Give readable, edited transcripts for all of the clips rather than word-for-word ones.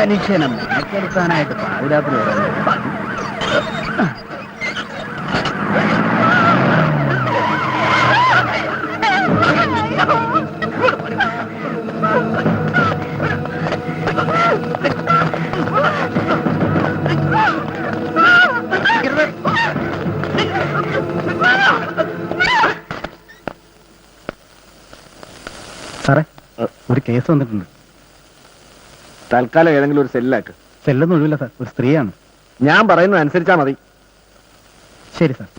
മനുഷ്യനെ മെനക്കെടുത്താനായിട്ട് പാതിരാത്രി സാറേ, ഒരു കേസ് വന്നിട്ടുണ്ട്. തൽക്കാലം ഏതെങ്കിലും ഒരു സെല്ലാക്ക്. സെല്ലൊന്നും ഒഴിവില്ല സാർ, ഒരു സ്ത്രീയാണ്. ഞാൻ പറയുന്നത് അനുസരിച്ചാ മതി. ശരി സാർ.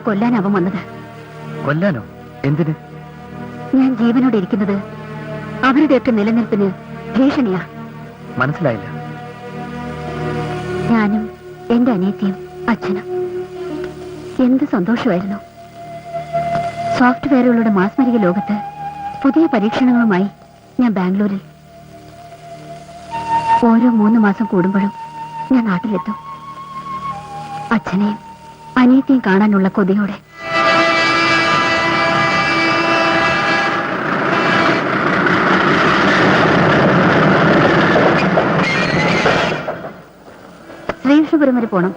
കൊല്ലാൻ അവൻ വന്നത്. കൊല്ലാനോ? എന്തിന്? ഞാൻ ജീവനോടെ ഇരിക്കുന്നത് അവരുടെയൊക്കെ നിലനിൽപ്പിന് ഭീഷണിയാ. മനസ്സിലായില്ല. ഞാനും എന്റെ അനിയത്തിയും അച്ഛനും എന്ത് സന്തോഷമായിരുന്നു. സോഫ്റ്റ്വെയറുകളുടെ മാസ്മരിക ലോകത്ത് പുതിയ പരീക്ഷണങ്ങളുമായി ഞാൻ ബാംഗ്ലൂരിൽ. ഓരോ 3 മാസം കൂടുമ്പോഴും ഞാൻ നാട്ടിലെത്തും. അച്ഛനെയും അനിയത്തെയും കാണാനുള്ള കൊതിയോടെ. ശ്രീകൃഷ്ണപുരം വരെ പോണം.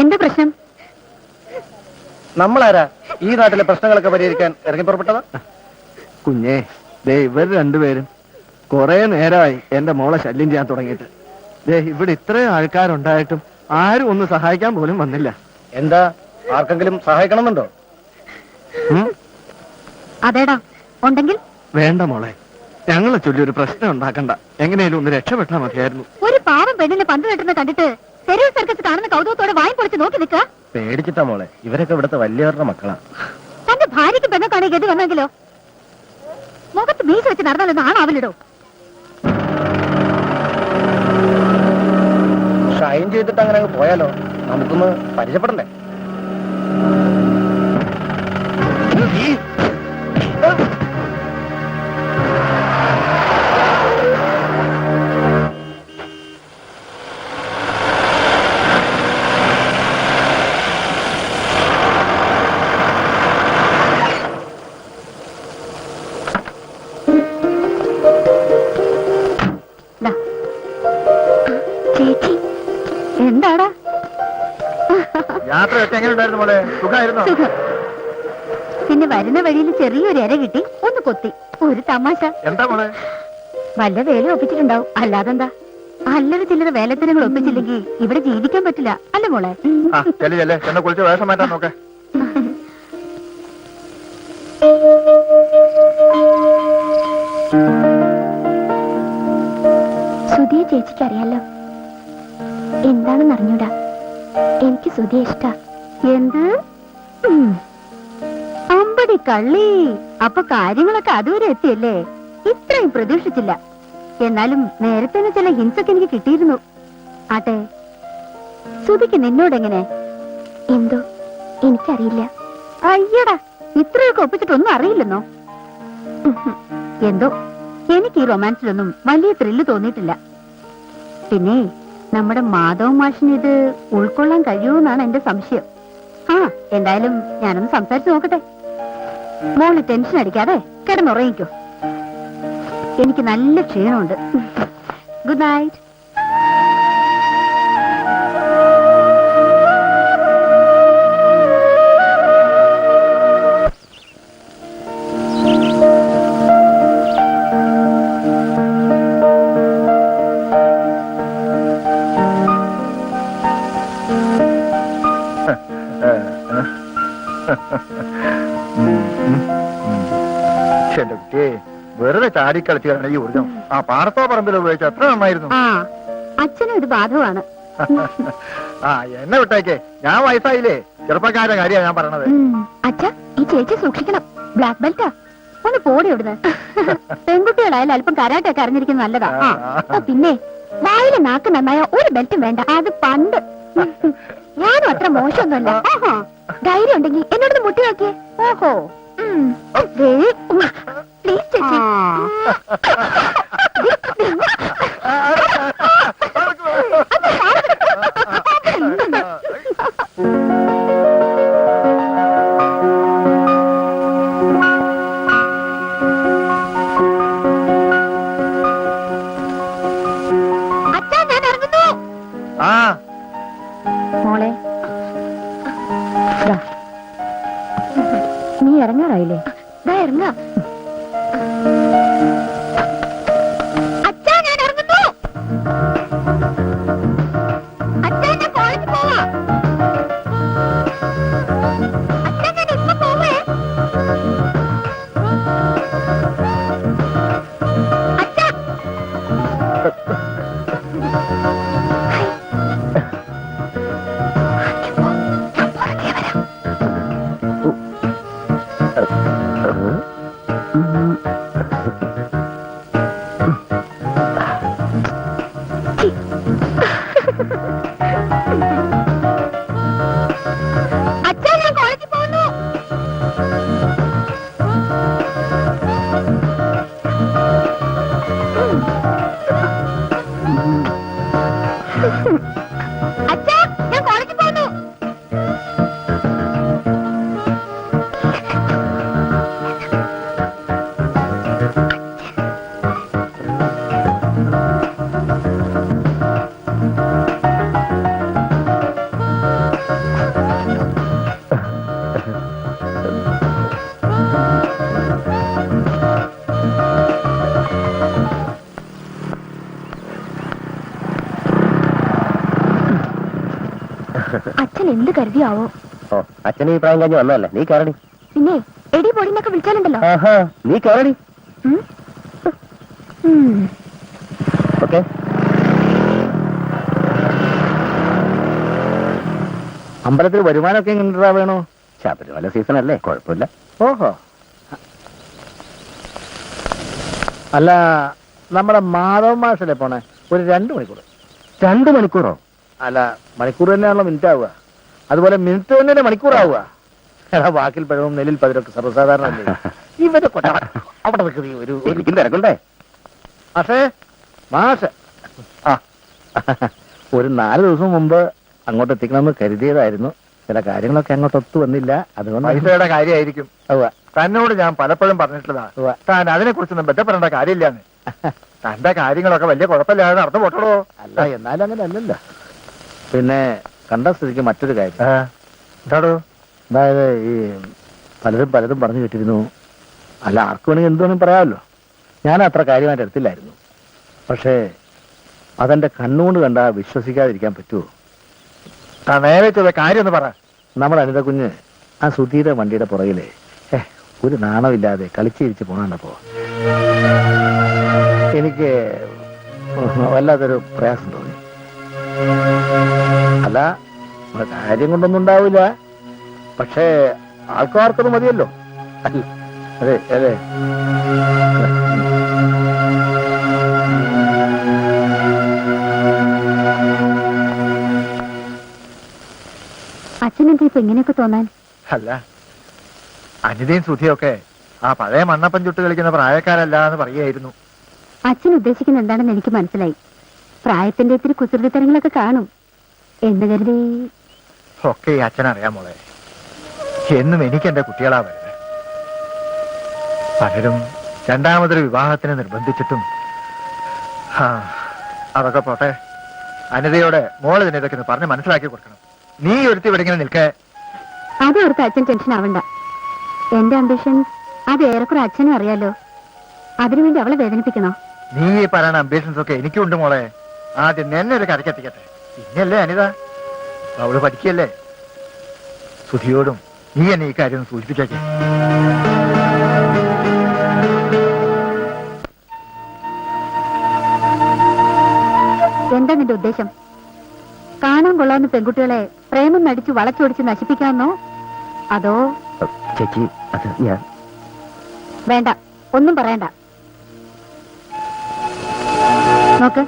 എന്താ പ്രശ്നം? നമ്മളാരാ ഈ നാട്ടിലെ പ്രശ്നങ്ങളൊക്കെ പരിഹരിക്കാൻ ഇറങ്ങി പുറപ്പെട്ടതാ? കുഞ്ഞേ, ദേ ഇവർ രണ്ടുപേരും കുറെ നേരമായി എന്റെ മോളെ ശല്യം ചെയ്യാൻ തുടങ്ങിയിട്ട്. ദേ ഇവിടെ ഇത്രയും ആൾക്കാരുണ്ടായിട്ടും ആരും ഒന്ന് സഹായിക്കാൻ പോലും വന്നില്ല. എന്താ, ആർക്കെങ്കിലും സഹായിക്കണമെന്നുണ്ടോ? അതേടാ, ഉണ്ടെങ്കിൽ വേണ്ട മോളെ, ഞങ്ങളെ ചൊല്ലി ഒരു പ്രശ്നം ഉണ്ടാക്കണ്ട. എങ്ങനെയാലും ഒന്ന് രക്ഷപ്പെട്ടാ മതിയായിരുന്നു. ഒരു പാവം പെണ്ണിനെ പന്ത് കെട്ടുന്ന കണ്ടിട്ട് തെരുവ് സർക്കസ് കാണുന്ന കൗതുകത്തോടെ വായും പൊളിച്ച് നോക്കി നിൽക്കുക. പേടിച്ചിട്ടാ മോളെ, ഇവരൊക്കെ ഇവിടുത്തെ വലിയവരുടെ മക്കളാ. തന്റെ ഭാര്യയ്ക്ക് പെണ്ണൊക്കെ ഗതി വന്നെങ്കിലോ? മുഖത്ത് മീശ വെച്ച് നടന്നാലൊന്നും ആണാവില്ലടോ. ഷൈൻ ചെയ്തിട്ട് അങ്ങനെ അങ്ങ് പോയാലോ? നമുക്കൊന്ന് പരിചയപ്പെടണ്ടേ? യാത്രയൊക്കെ എങ്ങനെ ഉണ്ടായിരുന്നു മോളെ? സുഖമായിരുന്നോ? സുഖം. പിന്നെ വരുന്ന വഴിയിൽ ചെറിയൊരു ഇര കിട്ടി, ഒന്ന് കൊത്തി. ഒരു തമാശ. എന്താ മോളെ? വല്ല വേല ഒപ്പിച്ചിട്ടുണ്ടാവും, അല്ലാതെന്താ. അല്ലറ ചില്ലറ വേലത്തനങ്ങൾ ഒപ്പിച്ചില്ലെങ്കിൽ ഇവിടെ ജീവിക്കാൻ പറ്റില്ല, അല്ല മോളെ? ആ ചെല്ലേ എന്നെ കുളിച്ച് വേഷം മാറ്റാൻ നോക്കെ. സുധിയെ ചേച്ചിക്ക് അറിയാലോ. എന്താണെന്ന് അറിഞ്ഞൂടാ, എനിക്ക് സുധിയെ ഇഷ്ട. എന്ത്? അമ്പടി കള്ളി. അപ്പൊ കാര്യങ്ങളൊക്കെ അതുവരെ എത്തിയല്ലേ? ഇത്രയും പ്രതീക്ഷിച്ചില്ല. എന്നാലും നേരത്തെ ചില ഹിൻസൊക്കെ എനിക്ക് കിട്ടിയിരുന്നു. ആട്ടെ, സുധിക്ക് നിന്നോടെങ്ങനെ? എന്തോ എനിക്കറിയില്ല. അയ്യടാ, ഇത്രയൊക്കെ ഒപ്പിച്ചിട്ടൊന്നും അറിയില്ലെന്നോ? എന്തോ എനിക്ക് ഈ റൊമാൻസിലൊന്നും വലിയ ത്രില്ല് തോന്നിയിട്ടില്ല. പിന്നെ നമ്മുടെ മാധവ് മാഷിന് ഇത് ഉൾക്കൊള്ളാൻ കഴിയുമെന്നാണ് എന്റെ സംശയം. ആ എന്തായാലും ഞാനൊന്ന് സംസാരിച്ചു നോക്കട്ടെ. മോള് ടെൻഷൻ അടിക്കാതെ കിടന്നുറങ്ങിക്കോ. എനിക്ക് നല്ല ക്ഷീണമുണ്ട്. Good night. വെറുതെ ചാടിക്കളിച്ചാണ് ഈ ഊർജം. ആ പാടത്തോ പറമ്പിൽ ഉപയോഗിച്ച എത്ര നന്നായിരുന്നു. ആ അച്ഛനും ഇത് ബാധകമാണ്. ആ എന്നെ വിട്ടേക്കേ, ഞാൻ വയസ്സായില്ലേ. ചെറുപ്പക്കാരുടെ കാര്യമാണ് ഞാൻ പറയണത്. അച്ഛ, ഈ ചേച്ചി സൂക്ഷിക്കണം. ബ്ലാക്ക് ബെൽറ്റാ. ഒന്ന് പോടി ഇവിടുന്ന്. പെൺകുട്ടികളായാലും അല്പം കരാട്ടൊക്കെ അറിഞ്ഞിരിക്കുന്നത് നല്ലതാ. ആ പിന്നെ വായിലെ നാക്ക് നന്നായ ഒരു ബെൽറ്റും വേണ്ട. അത് പണ്ട്. ഞാനും അത്ര മോശമൊന്നുമല്ല. ഓഹോ, ധൈര്യം ഉണ്ടെങ്കിൽ എന്നോട് മുട്ടി നോക്കിയേ. ഓഹോ പ്ലീസ് ചേച്ചി. അച്ഛാ, ഞാൻ ഇറങ്ങുന്നു. മോളെ, നീ ഇറങ്ങാറായില്ലേ? ഇറങ്ങാ. അച്ഛാ, ഞാൻ ഇറങ്ങുന്നു. അച്ഛാ, ഞാൻ കോളേജിൽ പോവാ. അച്ഛാ, ഞാൻ ഇപ്പൊ പോവേ. അച്ഛാ. അച്ഛാ, ഞാൻ കോളേജിൽ പോകുന്നു. അച്ഛാ, ഞാൻ കോളേജിൽ പോകുന്നു. അച്ഛൻ എന്ത് കരുതിയാവോ? ഓ, അച്ഛനെ ഈ പ്രായം കഴിഞ്ഞ് വന്നതല്ലേ, നീ കയറണി. പിന്നെ എടി പൊടിന്നൊക്കെ വിളിച്ചാലുണ്ടല്ലോ. നീ കയറണി. ഓക്കെ. അമ്പലത്തിൽ വരുമാനമൊക്കെ എങ്ങനെ വേണോ? ശബരിമല സീസൺ അല്ലേ, കുഴപ്പമില്ല. ഓഹോ. അല്ല, നമ്മുടെ മാധവ മാഷല്ലേ പോണേ? ഒരു 2 മണിക്കൂർ. 2 മണിക്കൂറോ? അല്ല, മണിക്കൂർ തന്നെയാണല്ലോ മിനിറ്റ് ആവുക. അതുപോലെ മിനിറ്റ് തന്നെ മണിക്കൂറാവുക. വാക്കിൽ പഴവും നെല്ലിൽ പതിരൊക്കെ സർവ്വസാധാരണ അല്ലേ? ഇവരെ അവിടെ ഒരു തിരക്കുണ്ടേ മാഷേ, മാഷ്. ആ, ഒരു 4 ദിവസം മുമ്പ് അങ്ങോട്ട് എത്തിക്കണമെന്ന് കരുതിയതായിരുന്നു. ചില കാര്യങ്ങളൊക്കെ അങ്ങോട്ട് ഒത്തു വന്നില്ല. അതുകൊണ്ട് പൈസയുടെ കാര്യമായിരിക്കും. തന്നോട് ഞാൻ പലപ്പോഴും പറഞ്ഞിട്ടുള്ളതാ, താൻ അതിനെ കുറിച്ചൊന്നും ബന്ധപ്പെടേണ്ട കാര്യമില്ലാന്ന്. തന്റെ കാര്യങ്ങളൊക്കെ വലിയ കുഴപ്പമില്ലാതെ നടന്നു പോട്ടോളൂ. അല്ല, എന്നാലും അങ്ങനെ അല്ലല്ലോ. പിന്നെ കണ്ട സ്ഥിതിക്ക് മറ്റൊരു കാര്യം, എന്താടോ? അതായത് ഈ പലരും പലതും പറഞ്ഞു കേട്ടിരുന്നു. അല്ല, ആർക്കും വേണമെങ്കിൽ എന്ത് വേണമെങ്കിൽ പറയാമല്ലോ. ഞാൻ അത്ര കാര്യമായിട്ട് എടുത്തില്ലായിരുന്നു. പക്ഷേ അതെന്റെ കണ്ണുകൊണ്ട് കണ്ടാ വിശ്വസിക്കാതിരിക്കാൻ പറ്റുമോ? നേരെ കാര്യം ഒന്ന് പറ. നമ്മുടെ അനിത കുഞ്ഞ് ആ സുധീര വണ്ടിയുടെ പുറകിലെ ഒരു നാണമില്ലാതെ കളിച്ചിരിച്ച് പോകണ്ടപ്പോ എനിക്ക് വല്ലാത്തൊരു പ്രയാസം തോന്നി. അല്ല, കാര്യം കൊണ്ടൊന്നും ഉണ്ടാവില്ല. പക്ഷേ ആൾക്കാർക്കത് മതിയല്ലോ. അല്ല, അതെ അതെ. അച്ഛനെന്താ ഇപ്പൊ ഇങ്ങനെയൊക്കെ തോന്നാൻ? അല്ല, അനിതയും സുധിയൊക്കെ ആ പഴയ മണ്ണപ്പം ചുട്ട് കളിക്കുന്ന പ്രായക്കാരല്ല എന്ന് പറയായിരുന്നു. അച്ഛൻ ഉദ്ദേശിക്കുന്ന എന്താണെന്ന് എനിക്ക് മനസ്സിലായി. പ്രായത്തിന്റെ ഇത്തിരി കുസൃതിത്തരങ്ങളൊക്കെ കാണും എന്ന് കരുതി. ഒക്കെ ഈ അച്ഛനറിയാം മോളെ. എന്നും എനിക്ക് എന്റെ കുട്ടികളാ വരുന്നത്. പലരും രണ്ടാമതൊരു വിവാഹത്തിന് നിർബന്ധിച്ചിട്ടും. അതൊക്കെ പോട്ടെ. അനിതയോടെ മോള് തന്നെ ഇതൊക്കെ ഒന്ന് പറഞ്ഞ് മനസ്സിലാക്കി കൊടുക്കണം. നീ ഒരുത്തി ഇവിടെ ഇങ്ങനെ നിൽക്കേ. അതോർത്ത് അച്ഛൻ ടെൻഷൻ ആവണ്ട. എന്റെ അംബിഷൻ അത് ഏറെക്കുറെ അച്ഛനും അറിയാലോ. അതിനുവേണ്ടി അവളെ വേദനിപ്പിക്കണോ? നീ ഈ പറയുന്ന അംബിഷൻസ് ഒക്കെ എനിക്കുണ്ട് മോളെ. ആദ്യം എന്നെ ഒരു കരക്കെത്തിക്കട്ടെ, പിന്നെയല്ലേ അനിത. അവള് പഠിക്കല്ലേ. സുധിയോടും നീ എന്നെ ഈ കാര്യം ഒന്ന് സൂചിപ്പിച്ചേക്കേ. എന്താ നിന്റെ ഉദ്ദേശം? കാണാൻ കൊള്ളാവുന്ന പെൺകുട്ടികളെ പ്രേമം നടിച്ചു വളച്ചൊടിച്ച് നശിപ്പിക്കാമെന്നോ? അതോ? ചേച്ചി, അത് ഞാൻ. വേണ്ട, ഒന്നും പറയണ്ട. നോക്ക്,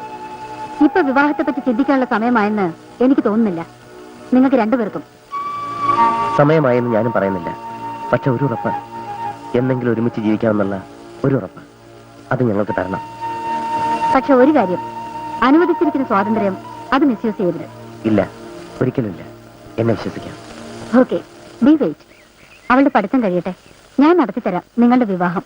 ഇപ്പൊ വിവാഹത്തെ പറ്റി ചിന്തിക്കാനുള്ള സമയമായെന്ന് എനിക്ക് തോന്നുന്നില്ല. നിങ്ങൾക്ക് രണ്ടുപേർക്കും സമയമായെന്ന് ഞാനും പറയുന്നില്ല. പക്ഷെ ഒരു ഉറപ്പ്, എന്തെങ്കിലും ഒരുമിച്ച് ജീവിക്കാമെന്നുള്ള ഒരു ഉറപ്പ്, അത് ഞങ്ങൾക്ക് തരണം. പക്ഷെ ഒരു കാര്യം, അനുവദിച്ചിരിക്കുന്ന സ്വാതന്ത്ര്യം അത് മിസ്യൂസ് ചെയ്യരുത്. ഇല്ല, ഒരിക്കലുമില്ല. എന്നെ വിശ്വസിക്കാം. Okay, be wait. അവളുടെ പഠിത്തം കഴിയട്ടെ, ഞാൻ നടത്തിത്തരാം നിങ്ങളുടെ വിവാഹം.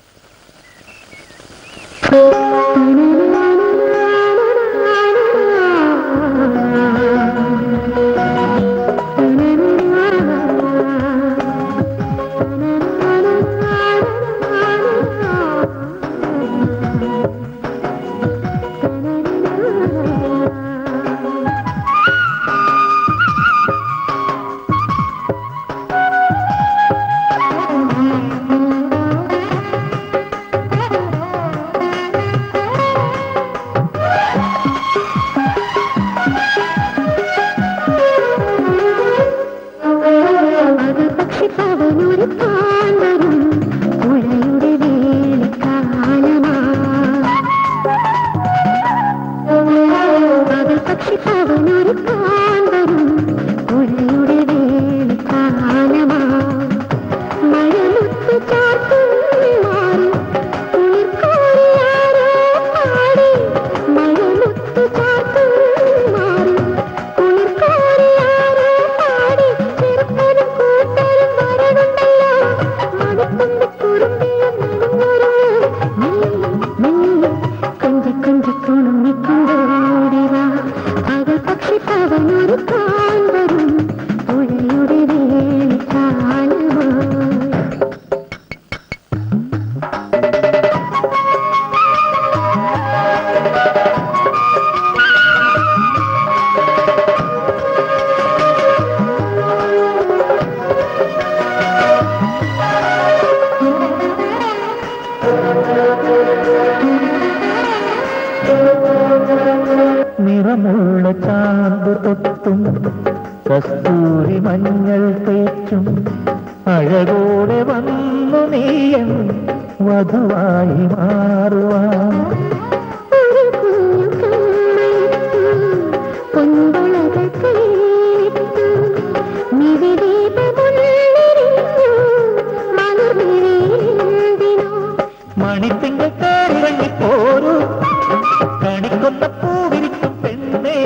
നിറമുള്ള ചാന്ത് തൊട്ടും കസ്തൂരി മഞ്ഞൾ തേച്ചും അഴകോടെ വന്നു നീയൻ വധുവായി മാറുവാൻ. മണിത്തിങ്കൾ കേറിറങ്ങി പോരൂ, കണിക്കൊന്ന പൂവിരിക്കും പെണ്ണേ.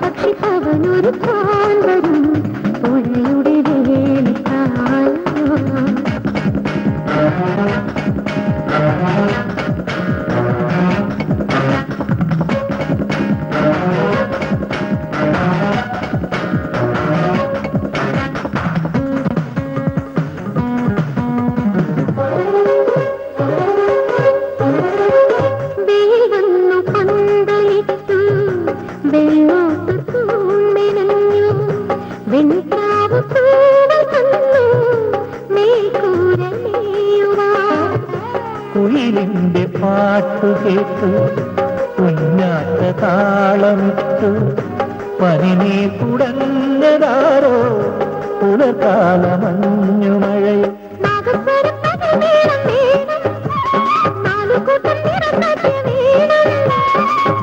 പക്ഷി അവനൊരു പുഴയുടെ വേലിക്കാൽ കേട്ട് കുഞ്ഞാറ്റ താളമിട്ട് പനിനീ കുടഞ്ഞതാരോ പുലർക്കാല മഞ്ഞുമഴയിൽ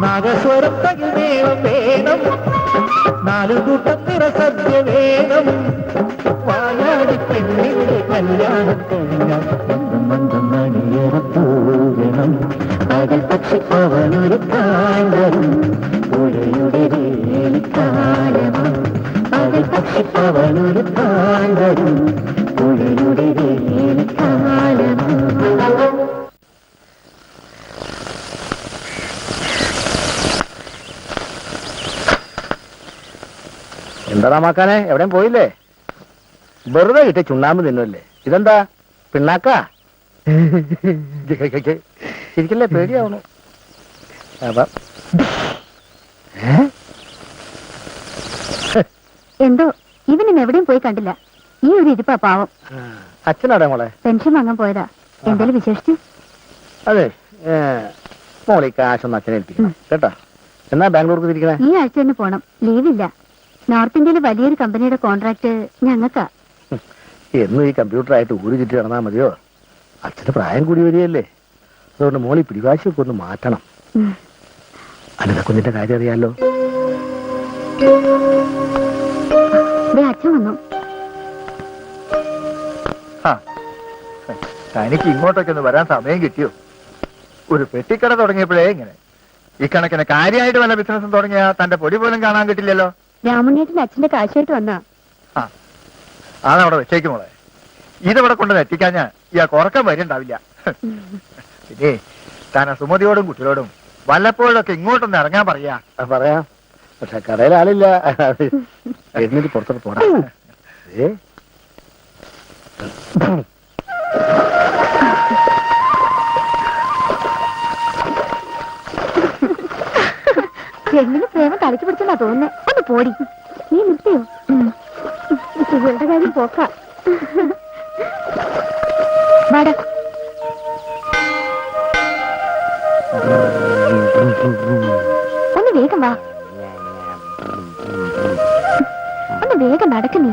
നാഗസ്വരം തകിൽ വേണം വേണം നാലുകൂട്ടം നിറസദ്യ വേണം വായാടി പെണ്ണിന്റെ കല്യാണം കഴിഞ്ഞാൽ മന്ദം മന്ദം മണിയേറപ്പൂരണം പകൽ പക്ഷി പവനൊരു കാന്തരും പുഴയുടെ വേലിക്കാലമാണ് പകൽ പക്ഷി പവനൊരു കാന്തരും പുഴയുടെ വേലിക്കാലമാണ്. എന്താ മാക്കാനെ എവിടെയും പോയില്ലേ? വെറുതെ കിട്ടിയ ചുണ്ണാമ്പ് തിന്നല്ലേ? ഇതെന്താ പിണ്ണാക്കാ? ശരിക്കല്ലേ പേടിയാവണു. എന്തോ ഇവനിന്ന് എവിടെയും പോയി കണ്ടില്ല. ഈ ഒരു ഇരിപ്പാ പാവം. അച്ഛനാടെ മോളെ? പെൻഷൻ വാങ്ങാൻ പോയതാ. എന്തേലും വിശേഷിച്ചു? അതെ, മോളെ ഈ കാശൊന്ന് അച്ഛനെ ഏൽപ്പിക്കണം കേട്ടോ. എന്നാ ബാംഗ്ലൂർക്ക് തിരിക്കണേ? ഈ ആഴ്ച തന്നെ പോണം, ലീവില്ല. നോർത്ത് ഇന്ത്യയിലെ വലിയൊരു കമ്പനിയുടെ കോൺട്രാക്ട് ഞങ്ങൾക്കാ. എന്നും ഈ കമ്പ്യൂട്ടറായിട്ട് ഊര് ചുറ്റി നടന്നാൽ മതിയോ? അച്ഛന് പ്രായം കൂടി വരികയല്ലേ. അതുകൊണ്ട് മോളി പിടിവാശിയൊക്കെ ഒന്ന് മാറ്റണം. അനിത കുഞ്ഞിന്റെ കാര്യം അറിയാലോ? അച്ഛൻ വന്നു. തനിക്ക് ഇങ്ങോട്ടൊക്കെ ഒന്ന് വരാൻ സമയം കിട്ടിയോ? ഒരു പെട്ടിക്കട തുടങ്ങിയപ്പോഴേ ഇങ്ങനെ. ഈ കണക്കിന് കാര്യമായിട്ട് വല്ല ബിസിനസ്സും തുടങ്ങിയാ തന്റെ പൊടി പോലും കാണാൻ കിട്ടില്ലല്ലോ. രാമണ്ണേട്ടന്റെ അച്ഛന്റെ കാശായിട്ട് വന്നാ. അതവിടെ വെച്ചേക്കും മോളെ. ഇതിവിടെ കൊണ്ടുവന്ന് എത്തിക്കാഞ്ഞാ ഇയാൾക്ക് ഉറക്കം വരുന്നുണ്ടാവില്ല. പിന്നെ താൻ സുമതിയോടും കുട്ടികളോടും വല്ലപ്പോഴൊക്കെ ഇങ്ങോട്ടൊന്ന് ഇറങ്ങാൻ പറയാ. പറയാം, പക്ഷെ കടയിൽ ആളില്ല. എഴുന്നേറ്റ് പുറത്തോട്ട് പോടാ. എങ്ങനെ പ്രേമം തലയ്ക്ക് പിടിച്ചെന്നാ തോന്നുന്നേ. ഒന്ന് പോടി. നീ നിർത്തിയോ? ഇവളുടെ കാര്യം പോക്ക. വാടാ. ഒന്ന് വേഗം വാ. ഒന്ന് വേഗം നടക്ക് നീ.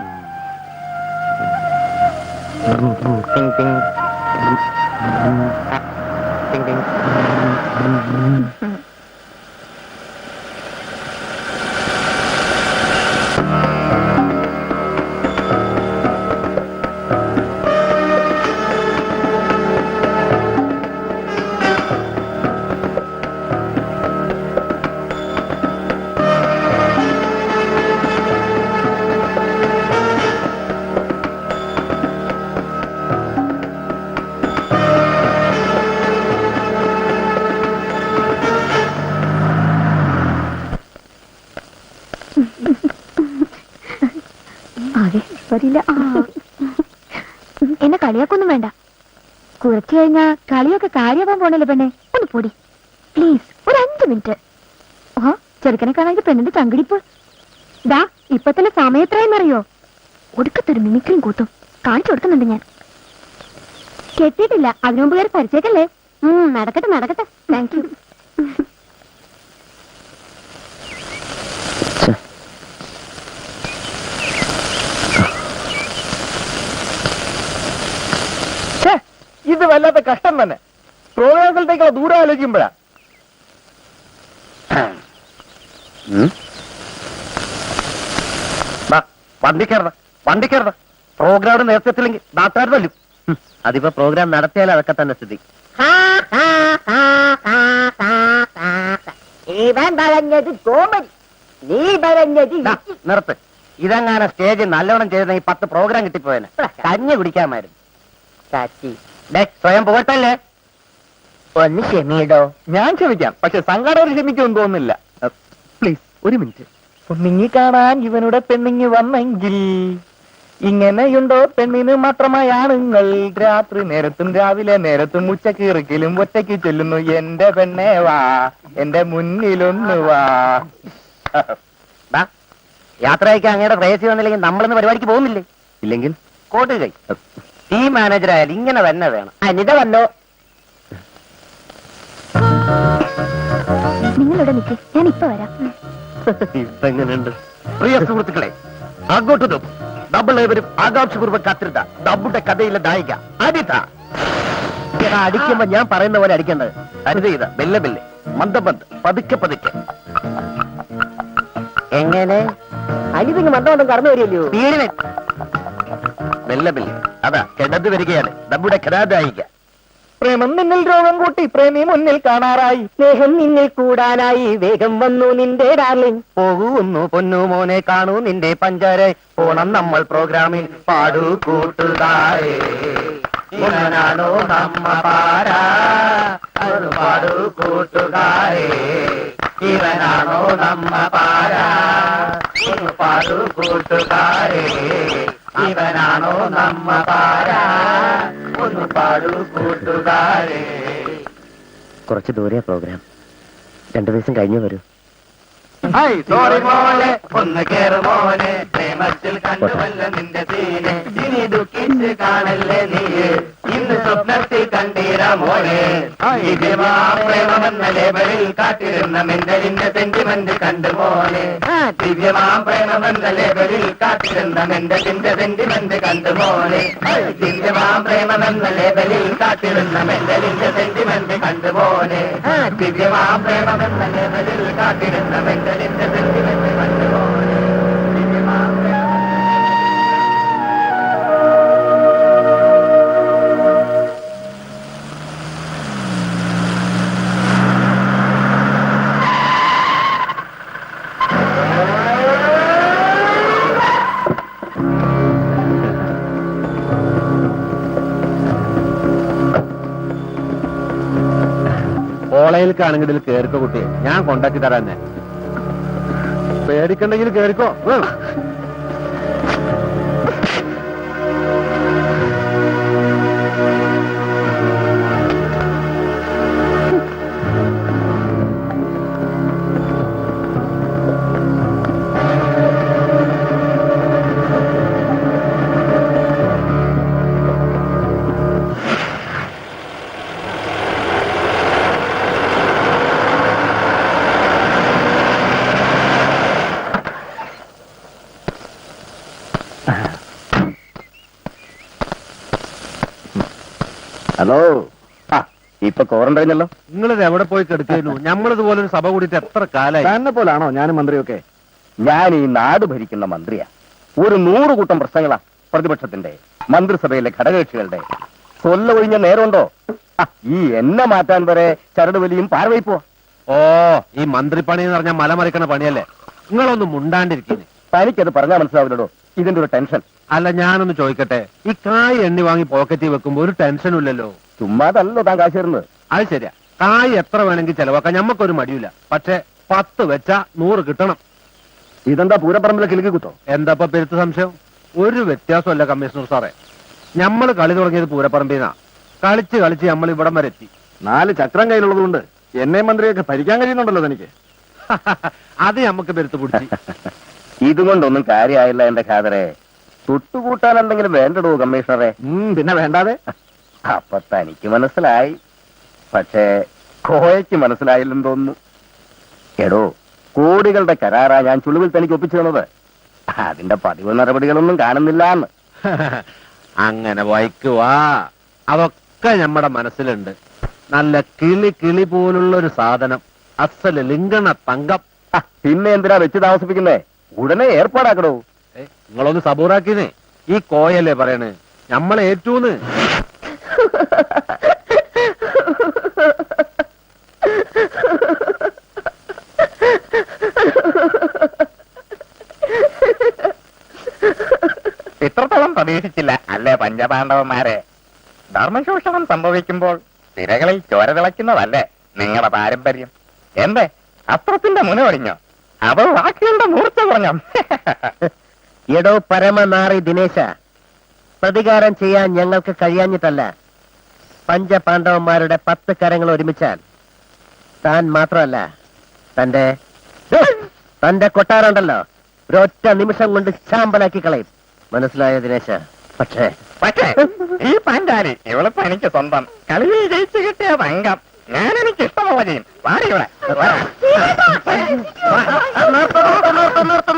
എന്നെ കളിയാക്കൊന്നും വേണ്ട. കുറച്ചു കഴിഞ്ഞാ കളിയൊക്കെ കാര്യമാവാൻ പോണല്ലോ പെണ്ണെ. ഒന്ന് പൊടി പ്ലീസ്. ഒരു 5 മിനിറ്റ്. ചെറുക്കനെ കാണാൻ പെണ്ണിന്റെ ചങ്കിടിപ്പ്. ദാ ഇപ്പൊ തന്നെ സമയം എത്രയെന്നറിയോ? ഒടുക്കത്തൊരു മിമിക്രിയും കൂട്ടും കാണിച്ചു കൊടുക്കുന്നുണ്ട് ഞാൻ. കെട്ടിയിട്ടില്ല, അതിനു മുമ്പ് കയറി പരിചയക്കല്ലേ. നടക്കട്ടെ നടക്കട്ടെ. Thank you. ഇത് വല്ലാത്ത കഷ്ടം തന്നെ. പ്രോഗ്രാം സ്ഥലത്തേക്കുള്ള ദൂരം ആലോചിക്കുമ്പോഴാ. വണ്ടിക്കറ പ്രോഗ്രാം നേരത്തെ എത്തില്ലെങ്കിൽ നാട്ടുകാർ തല്ലും. അതിപ്പോ പ്രോഗ്രാം നടത്തിയാൽ അതൊക്കെ തന്നെ സ്ഥിതി. നിർത്ത്. ഇതെങ്ങനെ സ്റ്റേജ് നല്ലോണം ചെയ്തെങ്കിൽ 10 പ്രോഗ്രാം കിട്ടിപ്പോയനെ. കഞ്ഞി കുടിക്കാമായിരുന്നു. സ്വയം പോകട്ടല്ലേ. ഒന്ന് ക്ഷമിയിടോ. ഞാൻ ക്ഷമിക്കാം, പക്ഷെ സംഘാടകർ ക്ഷമിക്കുമെന്ന് തോന്നുന്നില്ല. പ്ലീസ് ഒരു മിനിറ്റ്. പെണ്ണിങ്ങി കാണാൻ ഇവനുടെ പെണ്ണിങ്ങി വന്നെങ്കിൽ ഇങ്ങനെയുണ്ടോ പെണ്ണിന് മാത്രമായ ആണുങ്ങൾ? രാത്രി നേരത്തും രാവിലെ നേരത്തും ഉച്ചക്കീറിക്കലും ഒറ്റയ്ക്ക് ചൊല്ലുന്നു, എന്റെ പെണ്ണേ വാ, എന്റെ മുന്നിലൊന്നു വാ. യാത്ര അയക്കാൻ അങ്ങയുടെ പ്രേസി വന്നില്ലെങ്കിൽ നമ്മളിന്ന് പരിപാടിക്ക് പോകുന്നില്ലേ? ഇല്ലെങ്കിൽ കോട്ട് കൈ. ടീം മാനേജർ ആയാലും ഇങ്ങനെ തന്നെ വേണം. അനിത വന്നോ? നിങ്ങളിവിടെ നിൽക്ക്, ഞാൻ ഇപ്പൊ വരാം. ഇതെങ്ങനെയുണ്ട്? പ്രിയ സുഹൃത്തുക്കളെ, അങ്ങോട്ട് നോക്കും നമ്മൾ ഏവരും ആകാംക്ഷപൂർവ്വം കാത്തിരുന്ന നമ്മുടെ കഥയിലെ നായിക അനിത. അടിക്കുമ്പോ ഞാൻ പറയുന്ന പോലെ അടിക്കേണ്ടത്. അനിത ചെയ്ത മെല്ലെ മെല്ലെ, മന്ദം മന്ത്, പതുക്കെ പതുക്കെ. എങ്ങനെ അനിതിങ് മന്ദമന്ദം കടന്നു വരില്ലയോ? മെല്ലെ മെല്ലെ. അതാ കിടന്നു വരികയാണ് നമ്മുടെ കഥാനായിക. പ്രേമം നിന്നിൽ രോഗം കൂട്ടി പ്രേമി മുന്നിൽ കാണാറായി, സ്നേഹം നിന്നിൽ കൂടാനായി വേഗം വന്നു നിന്റെ ഡാർലിംഗ്. പോകുന്നു പൊന്നു മോനെ, കാണൂ നിന്റെ പഞ്ചാര. ഓണം നമ്മൾ പ്രോഗ്രാമിൽ പാടൂ കൂട്ടുകാരെ. ഇവനാണോ നമ്മ പാരാ, അത് പാടൂ കൂട്ടുകാരെ. ഇവനാണോ നമ്മ പാരാ, ഒന്ന് പാടൂ കൂട്ടുകാരെ. ഇവനാണോ നമ്മ പാരാ, ഒന്ന് പാടൂ കൂട്ടുകാരെ. കുറച്ച് ദൂരെ പ്രോഗ്രാം, 2 ദിവസം കഴിഞ്ഞു വരൂ. സോറി മോനെ, ഒന്ന് കേറ് മോനെ, പ്രേമത്തിൽ കണ്ടുവല്ല നിന്റെ സീനെ. ഇനി ദുഃഖിച്ച് കാണല്ലേ നീ, ഇന്ന് സ്വപ്നത്തിൽ കണ്ടീര മോനെ. ദിവ്യമാ പ്രേമമെന്ന ലേബലിൽ കാത്തിരുന്ന മെന്റലിന്റെ സെന്റിമെന്റ് കണ്ടു മോനെ. ദിവ്യമാം പ്രേമമെന്ന ലേബലിൽ കാത്തിരുന്ന മെന്റലിന്റെ സെന്റിമെന്റ് കണ്ടു മോനെ. ദിവ്യമാം പ്രേമമെന്ന ലേബലിൽ കാത്തിരുന്ന മെന്റലിന്റെ സെന്റിമെന്റ് കണ്ടു മോനെ. ദിവ്യമാം പ്രേമമെന്ന ലേബലിൽ കാത്തിരുന്ന മെന്റലിന്റെ സെന്റിമെന്റ് കണ്ടു മോനെ. കോളേജിലേക്കാണെങ്കിൽ കേറിക്കോ കുട്ടിയെ, ഞാൻ കൊണ്ടാക്കി തരാൻ തന്നെ. പേടിക്കണ്ടെങ്കിൽ കേറിക്കോ. ഹലോ, ഇപ്പൊ ക്വാറന്റൈനല്ലോ. നിങ്ങളിത് എവിടെ പോയി കെടുക്കുന്നു? നമ്മളിതുപോലെ ഒരു സഭ കൂടിയിട്ട് എത്ര കാലായി? തന്നെ പോലാണോ ഞാനും മന്ത്രിയൊക്കെ? ഞാൻ ഈ നാട് ഭരിക്കുന്ന മന്ത്രിയാ. ഒരു 100 കൂട്ടം പ്രശ്നങ്ങളാ പ്രതിപക്ഷത്തിന്റെ, മന്ത്രിസഭയിലെ ഘടകകക്ഷികളുടെ. ഒഴിഞ്ഞ നേരമുണ്ടോ? ഈ എന്നെ മാറ്റാൻ വരെ ചരടുവലിയും പാർവയ്പോ. ഓ, ഈ മന്ത്രിപ്പണി എന്ന് പറഞ്ഞാൽ മലമറിക്കണ പണിയല്ലേ? നിങ്ങളൊന്നും മുണ്ടാണ്ടിരിക്കുന്നു. തനിക്കത് പറഞ്ഞാൽ മനസ്സിലാവില്ലടോ ഇതിന്റെ ഒരു ടെൻഷൻ. അല്ല, ഞാനൊന്ന് ചോദിക്കട്ടെ, ഈ കായ് എണ്ണി വാങ്ങി പോക്കറ്റിൽ വെക്കുമ്പോ ഒരു ടെൻഷനും ഇല്ലല്ലോ? ചുമ്മാതല്ലോ താൻ കാശ് തരുന്നത്. അത് ശരിയാ, കായ് എത്ര വേണമെങ്കിൽ ചെലവാക്കാൻ ഞമ്മക്കൊരു മടിയില്ല. പക്ഷെ 10 വെച്ചാ 100 കിട്ടണം. ഇതെന്താ പൂരപ്പറമ്പിലെ കിലുക്കി കുത്തോ? എന്താ പെരുത്ത സംശയം? ഒരു വ്യത്യാസമല്ല കമ്മീഷണർ സാറേ. ഞമ്മള് കളി തുടങ്ങിയത് പൂരപ്പറമ്പിന്നാ. കളിച്ച് കളിച്ച് നമ്മൾ ഇവിടം വരെ എത്തി. 4 ചക്രം കയ്യിലുള്ളതുകൊണ്ട് എന്നെ മന്ത്രിയൊക്കെ ഭരിക്കാൻ കഴിയുന്നുണ്ടല്ലോ തനിക്ക്. അത് ഞമ്മക്ക് പെരുത്ത് പിടിച്ച്. ഇതുകൊണ്ടൊന്നും കാര്യമായില്ല എന്റെ ഖാദറെ. തൊട്ടുകൂട്ടാൻ എന്തെങ്കിലും വേണ്ടടോ കമ്മീഷണറെ? പിന്നെ വേണ്ടാതെ. അപ്പൊ തനിക്ക് മനസ്സിലായി, പക്ഷേ കോയയ്ക്ക് മനസ്സിലായില്ലെന്ന് തോന്നുന്നു. എടോ, കോടികളുടെ കരാറാ ഞാൻ ചുളിവിൽ തനിക്ക് ഒപ്പിച്ചു തന്നത്. അതിന്റെ പതിവ് നടപടികളൊന്നും കാണുന്നില്ല എന്ന്. അങ്ങനെ വായിക്കുവാ, അതൊക്കെ നമ്മുടെ മനസ്സിലുണ്ട്. നല്ല കിളി പോലുള്ള ഒരു സാധനം, അസല് ലിംഗണ തങ്കം. പിന്നെ എന്തിനാ വെച്ച് താമസിപ്പിക്കുന്നേ? ഉടനെ ഏർപ്പാടാക്കടോ. നിങ്ങളൊന്ന് സബൂറാക്കിനേ. ഈ കോയല്ലേ പറയണേ ഞമ്മളെ ഏറ്റൂന്ന്. ഇത്രത്തോളം പ്രതീക്ഷിച്ചില്ല അല്ലേ പഞ്ചപാണ്ഡവന്മാരെ? ധർമ്മശോഷണം സംഭവിക്കുമ്പോൾ തിരകളിൽ ചോര തിളയ്ക്കുന്നതല്ലേ നിങ്ങളുടെ പാരമ്പര്യം? എന്തേ അസ്ത്രത്തിന്റെ മുന ഒടിഞ്ഞോ? അവ വാക്കുകളുടെ മൂർച്ച കുറഞ്ഞോ? എടോ പരമനാറി ദിനേശ, പ്രതികാരം ചെയ്യാൻ ഞങ്ങൾക്ക് കഴിയാഞ്ഞിട്ടല്ല. പഞ്ചപാണ്ഡവന്മാരുടെ 10 കരങ്ങൾ ഒരുമിച്ചാൽ താൻ മാത്രമല്ല, തന്റെ കൊട്ടാറുണ്ടല്ലോ ഒരൊറ്റ നിമിഷം കൊണ്ട് ചാമ്പലാക്കി കളയും. മനസ്സിലായോ ദിനേശ? പക്ഷേ ഈ പാൻഡാലി ഇവളിപ്പോ എനിക്ക് സ്വന്തം. കളിയിൽ ജയിച്ചു കിട്ടിയ തങ്കം. ഞാൻ എനിക്ക് ഇഷ്ടമുള്ള ചെയ്യും. വാടി ഇവിടെ.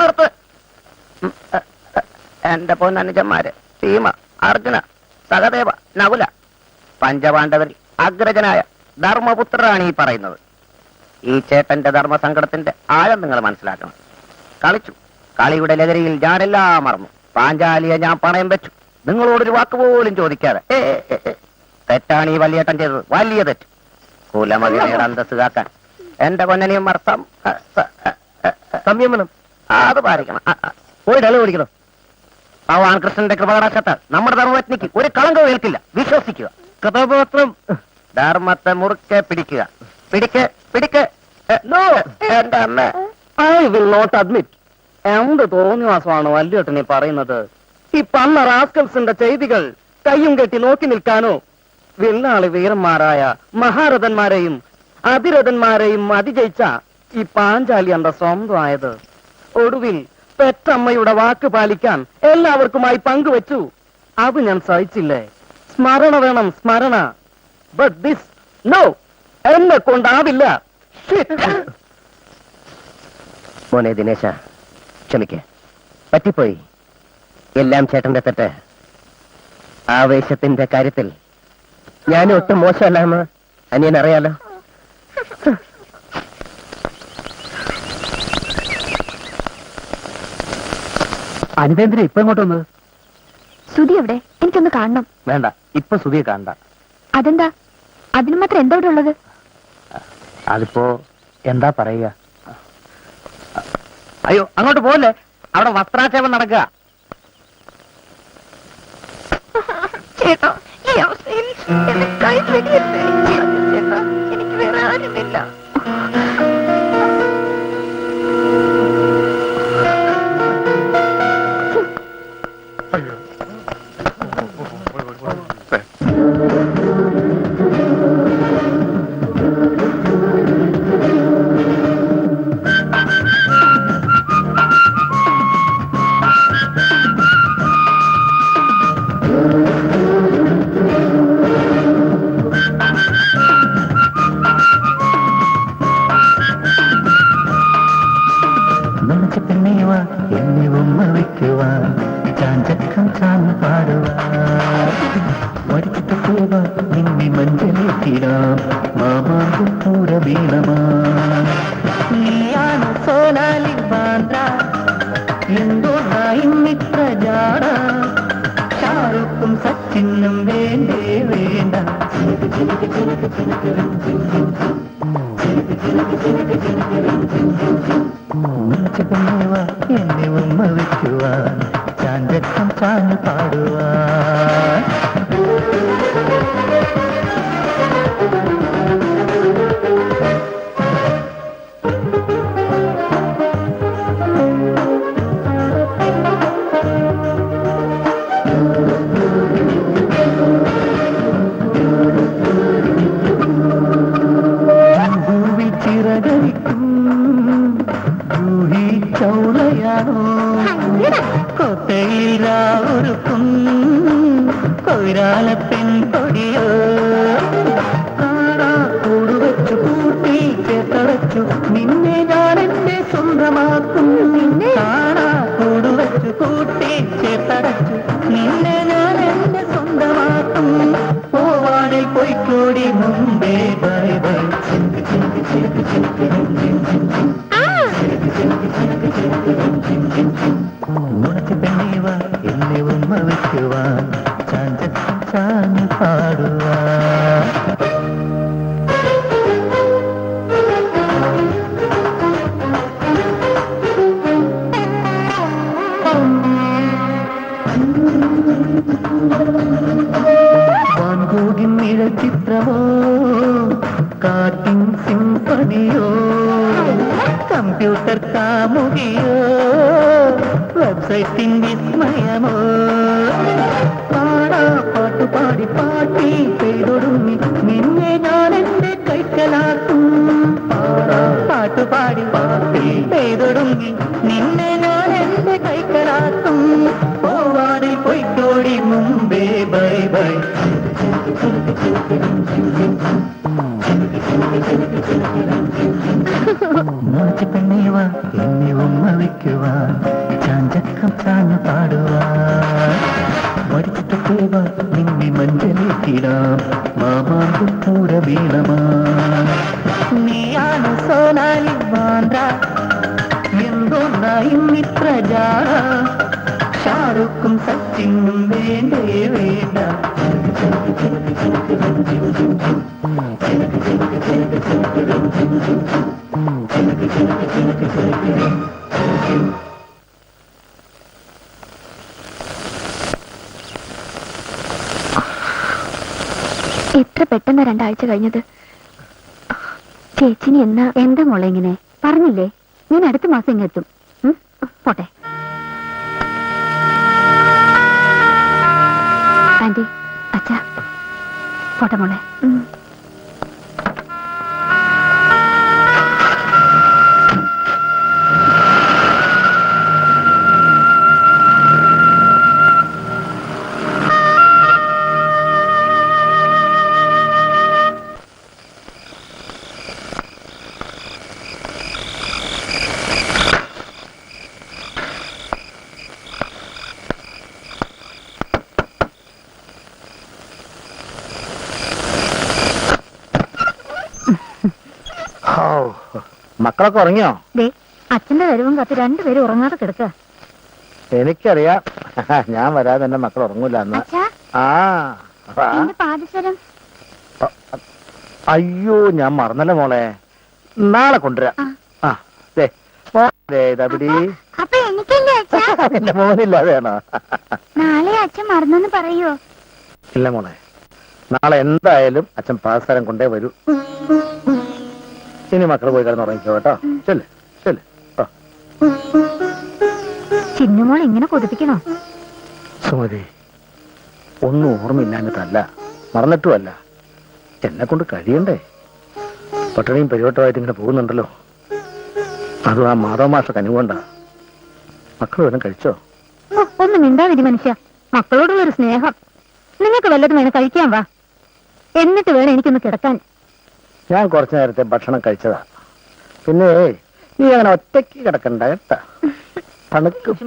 നിർത്ത്. എന്റെ പൊന്നനുജന്മാര് ഭീമ, അർജുന, സഹദേവ, നകുല, പഞ്ചപാണ്ഡവരിൽ അഗ്രജനായ ധർമ്മപുത്രരാണ് ഈ പറയുന്നത്. ഈ ചേട്ടന്റെ ധർമ്മസങ്കടത്തിന്റെ ആഴം നിങ്ങൾ മനസ്സിലാക്കണം. കളിച്ചു, കളിയുടെ ലഹരിയിൽ ഞാനെല്ലാം മറന്നു. പാഞ്ചാലിയെ ഞാൻ പണയം വെച്ചു, നിങ്ങളോടൊരു വാക്ക് പോലും ചോദിക്കാതെ. തെറ്റാണ് ഈ വലിയേട്ടൻ ചെയ്തത്, വലിയ തെറ്റ്. കുലമതിയുടെ അന്തസ് കാക്കാൻ എന്റെ പൊന്നനിയന്മാർ സംയമനം അത് പാലിക്കണം. പോയി ഡെളി ഓടിക്കണം. ഭഗവാൻ കൃഷ്ണന്റെ കൃപകടാക്ഷത്താൽ നമ്മുടെ ധർമ്മപത്നിക്ക് ഒരു കളങ്കവും ഏൽക്കില്ല. വിശ്വസിക്കുക. കഥാപാത്രം ധർമ്മത്തെ മുറുക്കെ പിടിക്കുക. പിടിക്ക്. നോ, എന്റെ അമ്മ. I will not admit. എന്ത് തോന്നിവാസമാണ് വല്യേട്ടനെ പറയുന്നത്? ഈ പന്ന റാസ്കൽസിന്റെ ചെയ്തികൾ കയ്യും കെട്ടി നോക്കി നിൽക്കാനോ? വില്ലാളി വീരന്മാരായ മഹാരഥന്മാരെയും അതിരഥന്മാരെയും അതിജയിച്ച ഈ പാഞ്ചാലി എന്റെ സ്വന്തമായത്. ഒടുവിൽ പെറ്റമ്മയുടെ വാക്ക് പാലിക്കാൻ എല്ലാവർക്കുമായി പങ്കുവെച്ചു. അത് ഞാൻ സഹിച്ചില്ലേ? സ്മരണ വേണം, സ്മരണ. ബട്ട് ദിസ് നോ, എന്നെ കൊണ്ടാവില്ല. മോനെ ദിനേശ, ക്ഷമിക്കേ, പറ്റിപ്പോയി. എല്ലാം ചേട്ടന്റെ തെറ്റ്. ആവേശത്തിന്റെ കാര്യത്തിൽ ഞാൻ ഒട്ടും മോശമല്ലാന്ന് അനിയൻ അറിയാലോ. അനിതേന്ദ്രൻ ഇപ്പൊ ഇങ്ങോട്ട് വന്നത്? സുധി എവിടെ? എനിക്കൊന്ന് കാണണം. വേണ്ട, ഇപ്പൊ സുധിയെ കാണണ്ട. അതെന്താ? അതിന് മാത്രം എന്താ ഇവിടെ ഉള്ളത്? അതിപ്പോ എന്താ പറയുക? അയ്യോ, അങ്ങോട്ട് പോകല്ലേ, അവിടെ വസ്ത്രാക്ഷേപം നടക്കുക. ചേട്ടാ, ഈ അവസ്ഥയിൽ എന്നെ കൈ പിടിക്കരുത്. ചേട്ടാ, എനിക്ക് വേറെ ആരുമില്ല. എന്നെ ഉമ്മ വയ്ക്കുവാൻ ചാഞ്ചക്കം ചാഞ്ഞ് പാടുവാൻ വടിച്ചിട്ട് പോവാ നിന്നെ മഞ്ചലേറ്റിടാം മാമാങ്കും പൂര വീണമാ നീയാണ് സോനാലി ബാന്ദ്ര എന്തോ ഇന്നിത്ര ജാട ഷാറുഖും സച്ചിനും വേണ്ടേ വേണ്ട എന്നെ ഉമ്മ വയ്ക്കുവാൻ ചാഞ്ചക്കം ചാഞ്ഞ് പാടുവാൻ കൊട്ടയിലാവൊരുക്കും കൊയ്രാലപ്പെൻ കൊടിയോ കാണാ കൂടുവച്ചു കൂട്ടി ചേർത്തടച്ചു നിന്നെ ഞാൻ എന്റെ സ്വന്തമാക്കും കാണാ കൂടുവച്ചു കൂട്ടി ചേർത്തടച്ചു നിന്നെ ഞാൻ എന്റെ സ്വന്തമാക്കും പോവാനിൽ പൊയ്ക്കോടി മുമ്പേ ബൈ ബൈ മുളച്ച് പെണ്ണീവ എന്നെ ഉമ്മ വയ്ക്കുവാൻ ചാഞ്ചക്കം ചാഞ്ഞ് പാടുവാൻ വാൻകൂകിൻ നിഴച്ചിത്രമോ കാറ്റിൻ സിംഫണിയോ കമ്പ്യൂട്ടർ കാമുകിയോ വെബ്സൈറ്റിൻ വിസ്മയമോ പാടാ പാട്ടു പാടി പാട്ടി പെയ്തൊടുങ്ങി നിന്നെ ഞാൻ എന്റെ കൈക്കലാക്കും പാടാ പാട്ടു പാടി പാട്ടി പെയ്തൊടുങ്ങി നിന്നെ ഞാൻ എന്റെ കൈക്കലാക്കും പോവാനിൽ പൊയ്ക്കോടി മുമ്പേ ബൈ ബൈ വയ്ക്കുവാൻ ചാഞ്ചക്കം ചാഞ്ഞു പാടുവാൻ വടിച്ചിട്ട തേവ നിന്നെ മഞ്ചലേറ്റിടാം മാമാങ്കും പൂര വീണമാ നീയാണ് സോനാലി മാന്ത്ര എന്തൊന്നായും ഇത്ര ജാട ഷാറുഖും സച്ചിനും വേണ്ടേ വേണ്ട എത്ര പെട്ടെന്ന് 2 ആഴ്ച കഴിഞ്ഞത്. ചേച്ചിനി എന്നാ എന്താ മോളെ ഇങ്ങനെ പറഞ്ഞില്ലേ? ഞാൻ അടുത്ത മാസം ഇങ്ങെത്തും. പോട്ടെ ആന്റി, അച്ഛാ, പോട്ടെ മോളെ. മക്കളൊക്കെ ഉറങ്ങിയോ? ദേ അച്ഛന്റെ വരവും കത്ത് 2 പേരും ഉറങ്ങാതെ കിടക്കുക. എനിക്കറിയാം, ഞാൻ വരാതെ എന്റെ മക്കൾ ഉറങ്ങൂല എന്ന്. അച്ഛാ, ആ എന്റെ പാദസരം. അയ്യോ, ഞാൻ മറന്നല്ലോ മോളെ, നാളെ കൊണ്ടുവരാം. ആ ദേ ഇതപിടി. അപ്പൊ എനിക്കല്ലേ അച്ഛാ? എന്റെ മോനില്ല വേണോ? നാളെ അച്ഛൻ മറന്നെന്ന് പറയോ? ഇല്ല മോളെ, നാളെ എന്തായാലും അച്ഛൻ പാദസരം കൊണ്ടേ വരൂ. ഇനി മക്കൾ പോയി കിടന്ന് ഉറങ്ങിക്കോ കേട്ടോ. ചെല്ല് ചെല്ല്. ചിന്നുമോൾ ഇങ്ങനെ കൊതിപ്പിക്കണോ? സുമതി, ഒന്നും ഓർമ്മയില്ലാഞ്ഞിട്ടല്ല, മറന്നിട്ടുമല്ല. എന്നെ കൊണ്ട് കഴിയണ്ടേ? പട്ടണിയും പരിവട്ടമായിട്ട് ഇങ്ങനെ പോകുന്നുണ്ടല്ലോ. അതും ആ മാധവ മാഷ കനിവുകൊണ്ടാ. മക്കൾ വല്ലതും കഴിച്ചോ? ഒന്നും മിണ്ടാതിരി മനുഷ്യ. മക്കളോടുള്ളൊരു സ്നേഹം. നിങ്ങൾക്ക് വല്ലതും വേണം കഴിക്കാൻ വാ, എന്നിട്ട് വേണം എനിക്കൊന്ന് കിടക്കാൻ. ഞാൻ കുറച്ചു നേരത്തെ ഭക്ഷണം കഴിച്ചതാ. പിന്നെ നീ അങ്ങനെ ഒറ്റയ്ക്ക് കിടക്കണ്ട കേട്ടാ, തണുക്കും.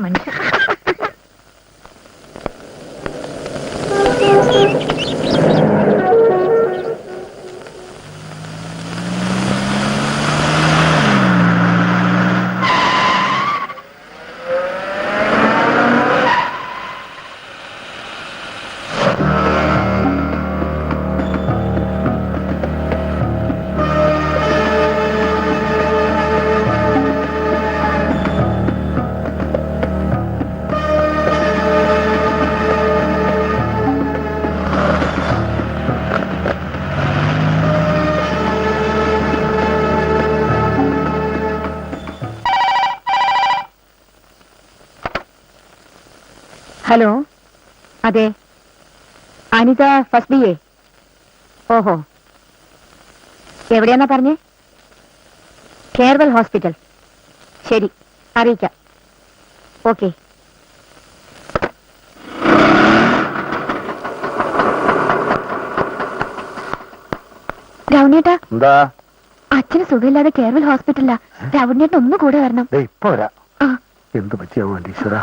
ഹലോ, അതെ, അനിത ഫസ്റ്റ് BA. ഓഹോ, എവിടെയാന്നാ പറഞ്ഞേ? കേർവൽ ഹോസ്പിറ്റൽ. ശരി, അറിയിക്കാം. ഓക്കെ. രവണേട്ടാ, എന്താ? അച്ഛന് സുഖമില്ലാതെ കേർവൽ ഹോസ്പിറ്റലാ. രവണേട്ടൻ ഒന്ന് കൂടെ വരണം. ഇപ്പൊ വരാ. ആ, എന്ത് പറ്റിയാവോ എന്റെ ഈശ്വര?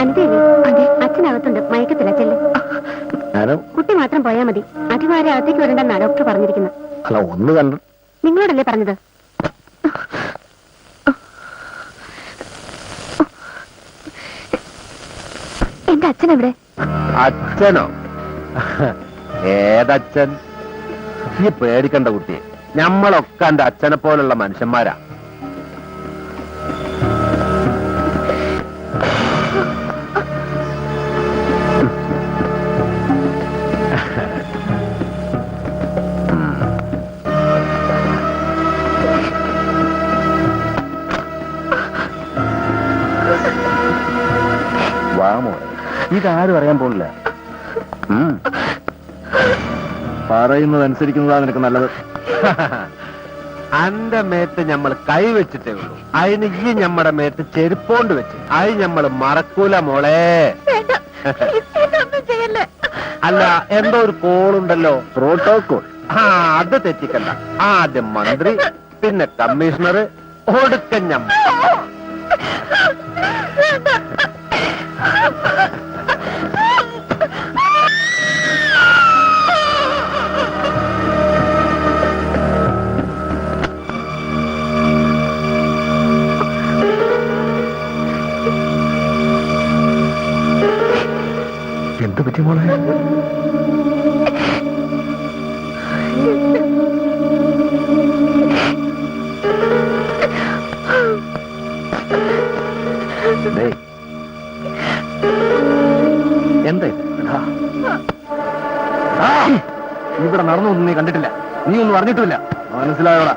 അനിതയല്ലേ? അതെ, അച്ഛനകത്തുണ്ട്, മയക്കത്തില്ല. ചെല്ല്. കുട്ടി മാത്രം പോയാ മതി. അധികാരം അകത്തേക്ക് വരണ്ടെന്നാ ഡോക്ടർ പറഞ്ഞിരിക്കുന്നത്. അല്ല, ഒന്ന് കണ്ടു. നിങ്ങളോടല്ലേ പറഞ്ഞത്? എന്റെ അച്ഛൻ എവിടെ? അച്ഛനോ? ഏതച്ഛൻ? ഈ പേടിക്കണ്ട കുട്ടിയെ, ഞമ്മളൊക്കെ എന്റെ അച്ഛനെ പോലുള്ള മനുഷ്യന്മാരാ. വാമോ, ഇതാരും അറിയാൻ പോണില്ല. പറയുന്നത് അനുസരിക്കുന്നതാ നിനക്ക് നല്ലത്. അന്റെ മേത്ത് നമ്മൾ കൈവച്ചിട്ടേ ഉള്ളൂ. അതിന് ഈ ഞമ്മടെ മേത്ത് ചെരുപ്പോണ്ട് വെച്ച് അത് നമ്മൾ മറക്കൂല മോളെ. അല്ല, എന്തോ ഒരു കോളുണ്ടല്ലോ, പ്രോട്ടോകോൾ. അത് തെറ്റിക്കണ്ട. ആദ്യം മന്ത്രി, പിന്നെ കമ്മീഷണർ, ഒടുക്കൻ ഞമ്മ. എന്ത് പറ്റി മോളെ? എന്താ ഇവിടെ നടന്നൊന്നും നീ കണ്ടിട്ടില്ല, നീ ഒന്നും അറിഞ്ഞിട്ടില്ല, മനസ്സിലായോടാ?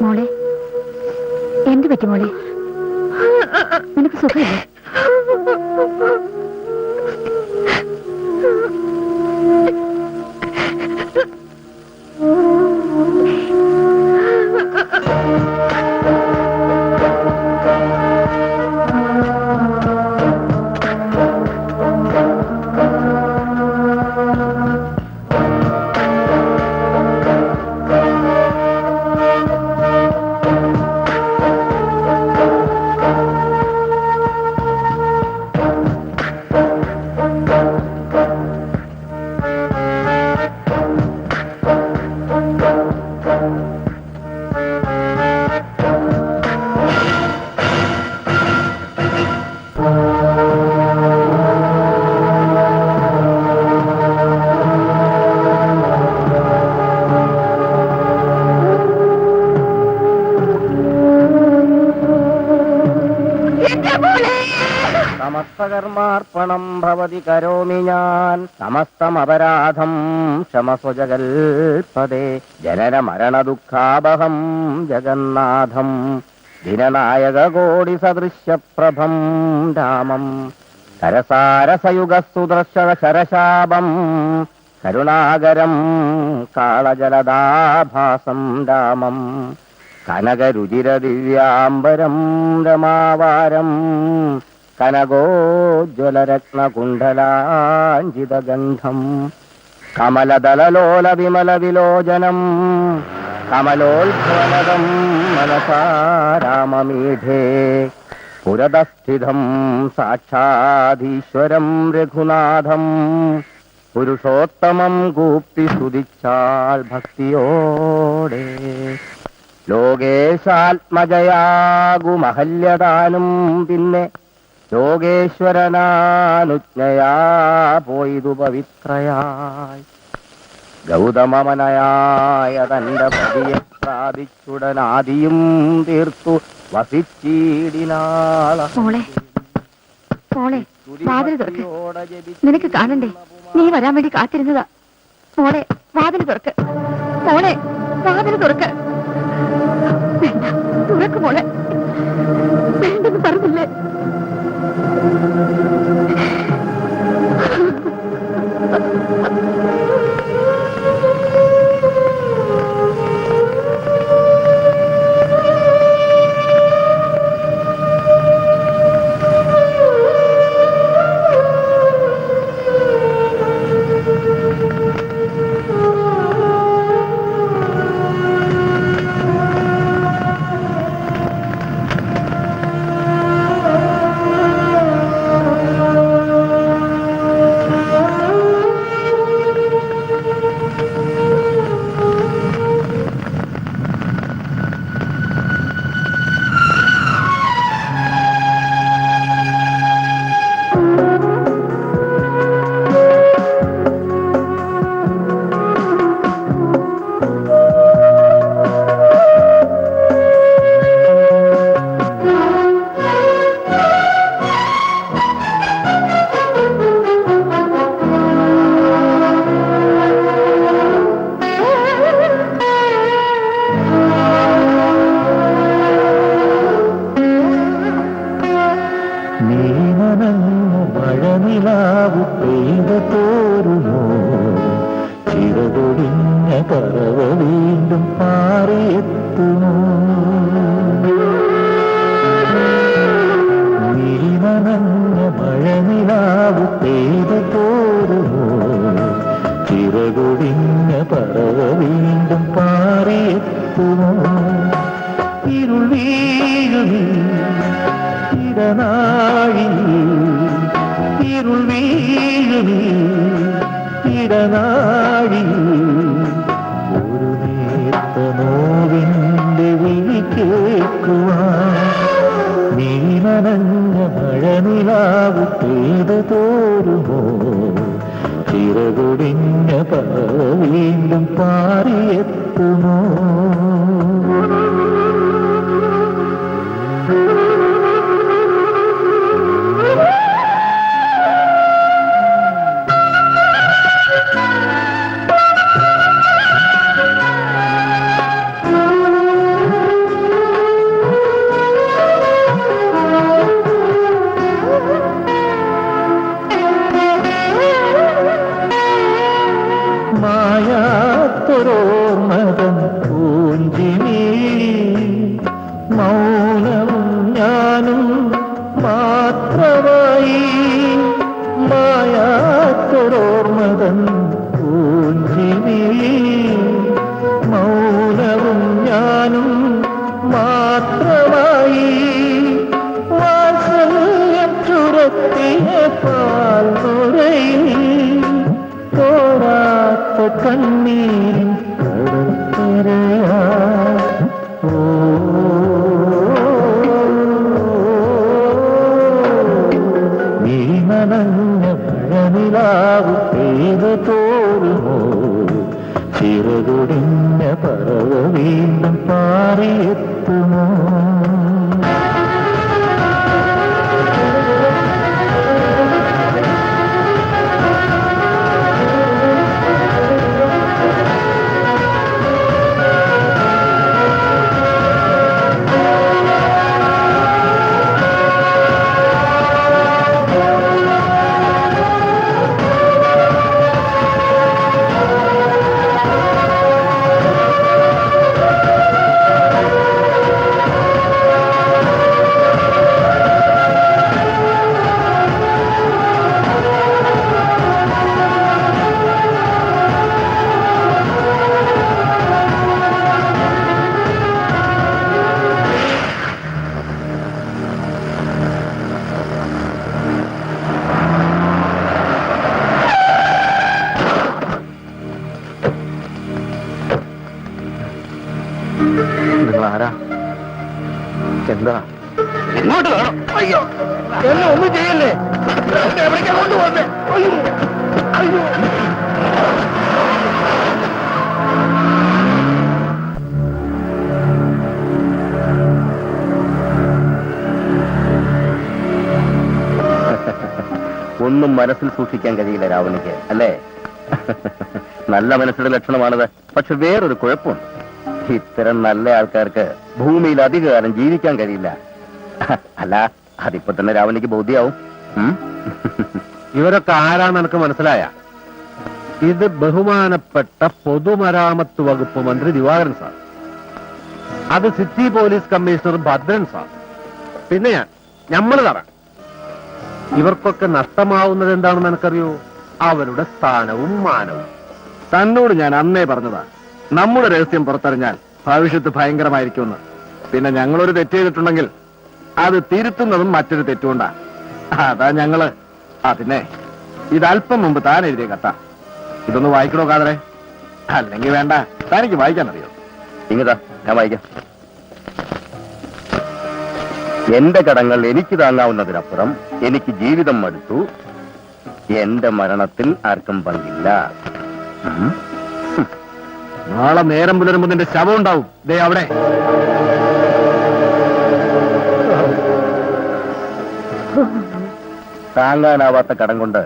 മോളെ, എന്ത് പറ്റി മോളെ? നിനക്ക് സുഖമില്ലേ? സമസ്തകർമാർപ്പണം ഭവതി കരോമി ഞാൻ സമസ്തമപരാധം ക്ഷമസ്വജകൽപദേ ജനന മരണ ദുഃഖാപഹം ജഗന്നാഥം ദിനനായക കോടി സദൃശ്യപ്രഭം രാമം സരസാരസയുഗസ്തുദർശക ശരശാപം കരുണാകരം കാളജലദാഭാസം രാമം കനകരുചിരദിവ്യാംബരം രമാവാരം കനകോജ്വലരത്നകുണ്ഡലാഞ്ജിതഗന്ധം കമലദളലോല വിമല വിലോചനം കമലോത്ഭവനദം മനസാ രാമമീഢേ പുരതസ്ഥിതം സാക്ഷാധീശ്വരം രഘുനാഥം പുരുഷോത്തമം കൂപ്പി സ്തുതിച്ചാൽ ഭക്തിയോടെ ലോകേശാത്മജയാകുമഹല്യദാനും പിന്നെ യോഗേശ്വരനാനുജ്ഞയാ പോയിതു പവിത്രയായി ഗൗതമമനയായ തന്റെ പതിയെ പ്രാപിച്ചുടനാദിയും തീർത്തു വസിച്ചീടിനാള. മോളെ, മോളെ, വാതിൽ തുറക്ക്. നിനക്ക് കാണണ്ടേ? നീ വരാൻ വേണ്ടി കാത്തിരുന്നതാ. മോളെ, വാതിൽ തുറക്ക്. മോളെ, വാതിൽ തുറക്ക്. വേണ്ട, തുറക്ക് മോളെ. വേണ്ടെന്ന് പറഞ്ഞില്ലേ? മഴനിലാവു പെയ്ത തോരുമോ ചിറകൊടിഞ്ഞ പറവ വീണ്ടും പാറിയെത്തുമോ നീനനഞ്ഞ മഴനിലാവു പെയ്ത തോരുമോ ചിറകൊടിഞ്ഞ പറവ വീണ്ടും പാറിയെത്തുമോ ഇരുൾ വീഴുമീ ഇടനാഴിയിൽ ഇരുൾ വീഴുമീ ഇടനാഴിയിൽ ഒരു നേർത്ത നോവിന്റെ വിളി കേൾക്കുവാൻ നീ നനഞ്ഞ മഴനിലാവു പെയ്ത തോരുമോ ചിറകൊടിഞ്ഞ പറവ വീണ്ടും പാറിയെത്തുമോ മായാത്തൊരോർമതൻ പൂഞ്ചിനി മൗനവും ഞാനും മാത്രമായി മായാത്തൊരോർമതൻ പൂഞ്ചിനി മൗനവും ഞാനും മാത്രമായി വാത്സല്യം ചുരത്തിയ പാൽനുരയിൽ തോരാത്ത കണ്ണീരിൻ കടൽക്കരയാ നീ നനഞ്ഞ മഴനിലാവു പെയ്ത തോരുമോ ചിറകൊടിഞ്ഞ പറവ വീണ്ടും പാറിയെത്തുമോ നിങ്ങൾ ആരാ? എന്താ? ഇങ്ങോട്ട് വേണം. അയ്യോ, എന്നെ ഒന്നും ചെയ്യല്ലേ? എവിടേക്കാ കൊണ്ടുപോകുന്നത്? അയ്യോ, അയ്യോ. ഒന്നും മനസ്സിൽ സൂക്ഷിക്കാൻ കഴിയില്ല രാവണിക്ക്, അല്ലേ? നല്ല മനസ്സിന്റെ ലക്ഷണമാണത്. പക്ഷെ വേറൊരു കുഴപ്പമുണ്ട്. ഇത്തരം നല്ല ആൾക്കാർക്ക് ഭൂമിയിൽ അധികകാലം ജീവിക്കാൻ കഴിയില്ല. അല്ല, അതിപ്പോ തന്നെ രാവണിക്ക് ബോധ്യാവും. ഇവരൊക്കെ ആരാന്ന് എനിക്ക് മനസ്സിലായ? ഇത് ബഹുമാനപ്പെട്ട പൊതുമരാമത്ത് വകുപ്പ് മന്ത്രി ദിവാകരൻ സാർ, അത് city police commissioner Bhadran sir, പിന്നെ ഞമ്മള് തറ. ഇവർക്കൊക്കെ നഷ്ടമാവുന്നത് എന്താണെന്ന് എനിക്കറിയോ? അവരുടെ സ്ഥാനവും മാനവും. തന്നോട് ഞാൻ അന്നേ പറഞ്ഞതാ, നമ്മുടെ രഹസ്യം പുറത്തറിഞ്ഞാൽ ഭവിഷ്യത്ത് ഭയങ്കരമായിരിക്കുമെന്ന്. പിന്നെ ഞങ്ങളൊരു തെറ്റ് ചെയ്തിട്ടുണ്ടെങ്കിൽ അത് തിരുത്തുന്നതും മറ്റൊരു തെറ്റുകൊണ്ടാ. അതാ ഞങ്ങള്. പിന്നെ ഇതല്പം മുമ്പ് താൻ എഴുതിയ കത്ത. ഇതൊന്ന് വായിക്കണോ കാതറെ? അല്ലെങ്കിൽ വേണ്ട, തനിക്ക് വായിക്കാൻ അറിയോ? ഇങ്ങതാ, ഞാൻ വായിക്കാം. എന്റെ കടങ്ങൾ എനിക്ക് താങ്ങാവുന്നതിനപ്പുറം എനിക്ക് ജീവിതം മടുത്തു. എന്റെ മരണത്തിൽ ആർക്കും പങ്കില്ല. നാളെ നേരം പുലരുമ്പോ നിന്റെ ശവം ഉണ്ടാവും. ദേ അവിടെ. താങ്ങാനാവാത്ത കടം കൊണ്ട്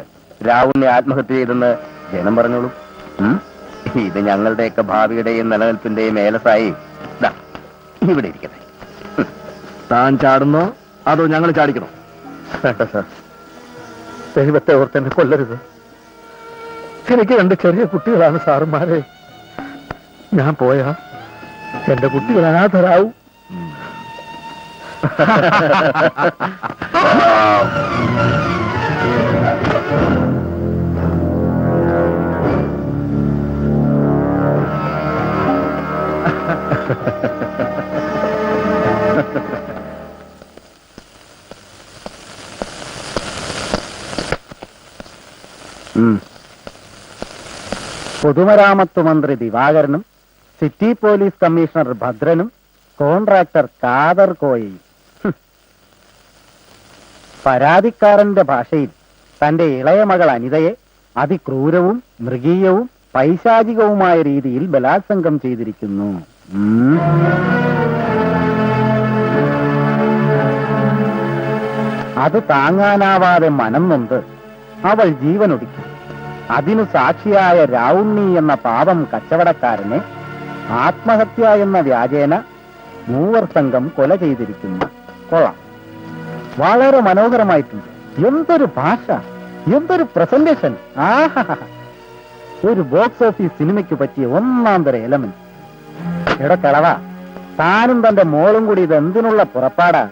രാവുണ്ണെ ആത്മഹത്യ ചെയ്തെന്ന് ജനം പറഞ്ഞോളൂ. ഇത് ഞങ്ങളുടെയൊക്കെ ഭാവിയുടെയും നിലനിൽപ്പിന്റെയും ഏലസായി ഇവിടെ ഇരിക്കട്ടെ. താൻ ചാടുന്നോ അതോ ഞങ്ങൾ ചാടിക്കണോ? വേണ്ട സാർ, ദൈവത്തെ ഓർത്തെന്നെ കൊല്ലരുത്. എനിക്ക് 2 ചെറിയ കുട്ടികളാണ് സാറുമാരെ. ഞാൻ പോയാ എന്റെ കുട്ടികൾ അനാഥരാവും. പൊതുമരാമത്ത് മന്ത്രി ദിവാകരനും സിറ്റി പോലീസ് കമ്മീഷണർ ഭദ്രനും കോൺട്രാക്ടർ കാദർ കോയയും. പരാതിക്കാരന്റെ ഭാഷയിൽ തന്റെ ഇളയ മകൾ അനിതയെ അതിക്രൂരവും മൃഗീയവും പൈശാചികവുമായ രീതിയിൽ ബലാത്സംഗം ചെയ്തിരിക്കുന്നു. അത് താങ്ങാനാവാതെ മനം നൊന്ത് അവൾ ജീവനൊടുക്കി. അതിനു സാക്ഷിയായ രാവുണ്ണി എന്ന പാവം കച്ചവടക്കാരനെ ആത്മഹത്യ എന്ന വ്യാജേന 3 സംഘം കൊല ചെയ്തിരിക്കുന്നു. കൊള്ളാം, വളരെ മനോഹരമായിട്ടുണ്ട്. എന്തൊരു ഭാഷ, എന്തൊരു പ്രസന്റേഷൻ! ആഹാ, ഒരു ബോക്സ് ഓഫീസ് സിനിമയ്ക്ക് പറ്റിയ 1-ാം-തര എലമെന്റ്. എടക്കളവ, താനും തന്റെ മോളും കൂടി ഇത് എന്തിനുള്ള പുറപ്പാടാ?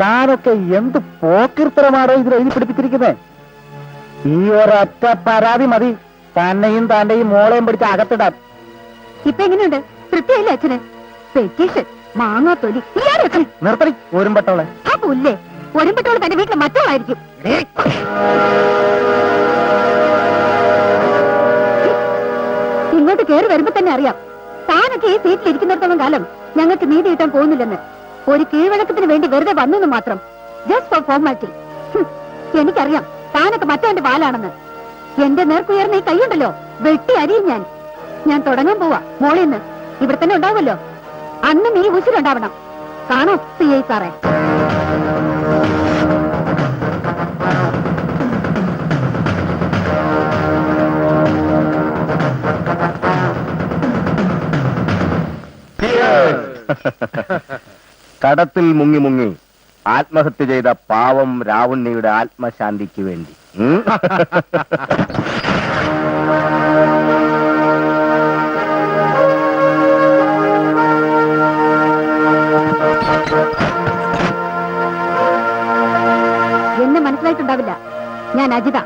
താനൊക്കെ എന്ത് പോക്കിർത്തരമാണോ ഇതിൽ എഴുതി പിടിപ്പിച്ചിരിക്കുന്നത്? ഈ ഒരൊറ്റ പരാതി മതി തന്നെയും താന്റെയും മോളെയും പിടിച്ച് അകത്തിടാൻ. ഇപ്പൊ എങ്ങനെയുണ്ട്? തൃപ്തിയായില്ലേ അച്ഛന്? പെറ്റീഷൻ, മാങ്ങാത്തൊലി, നിർത്തടി ഒരുമ്പട്ടോളെ. ആ പുല്ലേ, ഒരുമ്പട്ടോള് തന്റെ വീട്ടിലെ മറ്റോളായിരിക്കും. ഇങ്ങോട്ട് കയറി വരുമ്പോ തന്നെ അറിയാം താനൊക്കെ ഈ സീറ്റിൽ ഇരിക്കുന്നിടത്തോളം കാലം ഞങ്ങൾക്ക് നീതി കിട്ടാൻ പോകുന്നില്ലെന്ന്. ഒരു കീഴ്വഴക്കത്തിന് വേണ്ടി വെറുതെ വന്നു മാത്രം, ജസ്റ്റ് ഫോർ ഫോർമാലിറ്റി. എനിക്കറിയാം താനൊക്കെ മറ്റവന്റെ പാലാണെന്ന്. എന്റെ നേർക്കുയർന്ന ഈ കൈയുണ്ടല്ലോ, വെട്ടി അരിയും ഞാൻ തുടങ്ങാൻ പോവാ. മോളിന്ന് ഇവിടെ തന്നെ ഉണ്ടാവുമല്ലോ, അന്ന് നീ ഉശിരുണ്ടാവണം. കാണോ CI സാറേ? കടത്തിൽ മുങ്ങി മുങ്ങി ആത്മഹത്യ ചെയ്ത പാവം രാവുണ്ണിയുടെ ആത്മശാന്തിക്ക് വേണ്ടി. എന്നെ മനസ്സിലായിട്ടുണ്ടാവില്ല. ഞാൻ അജിത,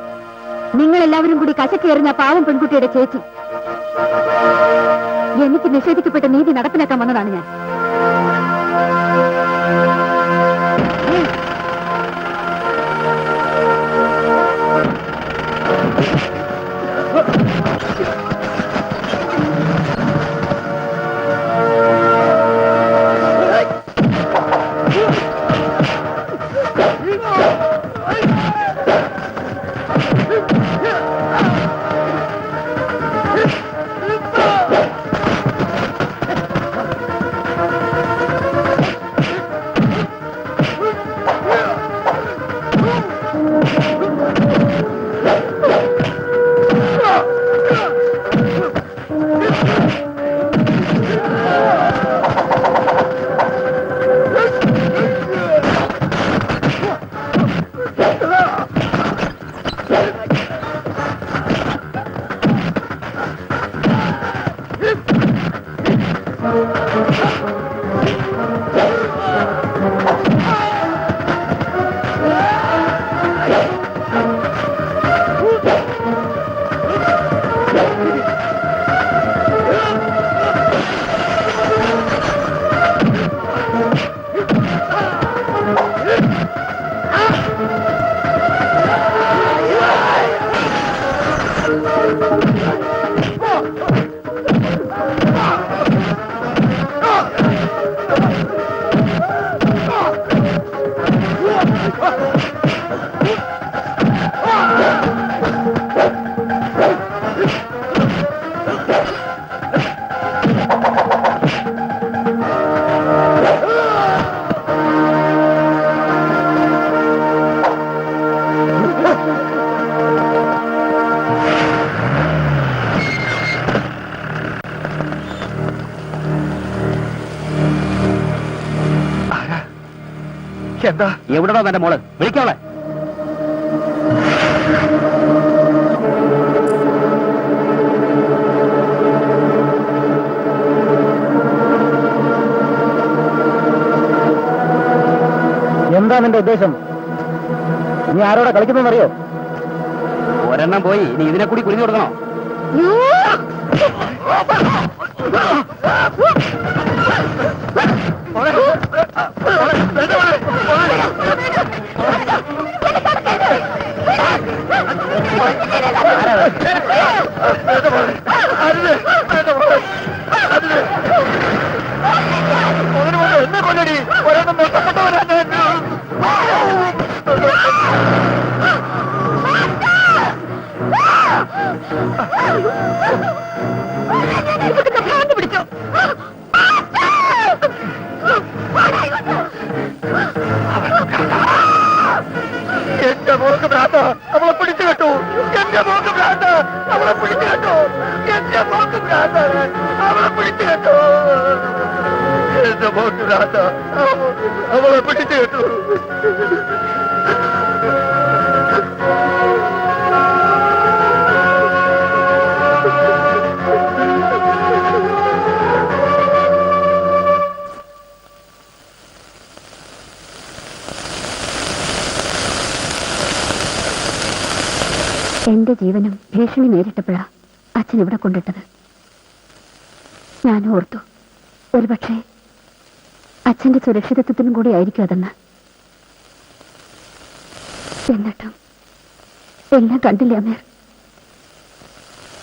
നിങ്ങളെല്ലാവരും കൂടി കശക്കി എറിഞ്ഞ പാവം പെൺകുട്ടിയുടെ ചേച്ചി. എനിക്ക് നിഷേധിക്കപ്പെട്ട നീതി നടപ്പിലാക്കാൻ വന്നതാണ് ഞാൻ. എന്താ? എവിടെടാ തന്റെ മോള്? വിളിക്കവളെ. എന്താ നിന്റെ ഉദ്ദേശം? നീ ആരോടെ കളിക്കുന്നറിയോ? ഒരെണ്ണം പോയി ഇനി ഇതിനെ കൂടി കുഴിഞ്ഞു കൊടുക്കണോ? എന്റെ മോക്ക് ഭ്രാന്ത അവളെ പിടിച്ചു കേട്ടു. എന്റെ മോക്ക് ഭ്രാന്ത അവളെ പിടിച്ചു കേട്ടു. എന്റെ മോക്ക് ഭ്രാന്ത അവളെ പിടിച്ചു കേട്ടു. എന്റെ മോക്ക് ഭ്രാന്ത അവളെ പിടിച്ചു കേട്ടു. എന്റെ ജീവനും ഭീഷണി നേരിട്ടപ്പോഴാ അച്ഛൻ ഇവിടെ കൊണ്ടിട്ടത്. ഞാൻ ഓർത്തു, ഒരുപക്ഷെ അച്ഛന്റെ സുരക്ഷിതത്വത്തിനും കൂടി ആയിരിക്കും അതെന്ന്. എന്നിട്ടും എല്ലാം കണ്ടില്ലേ അമീർ?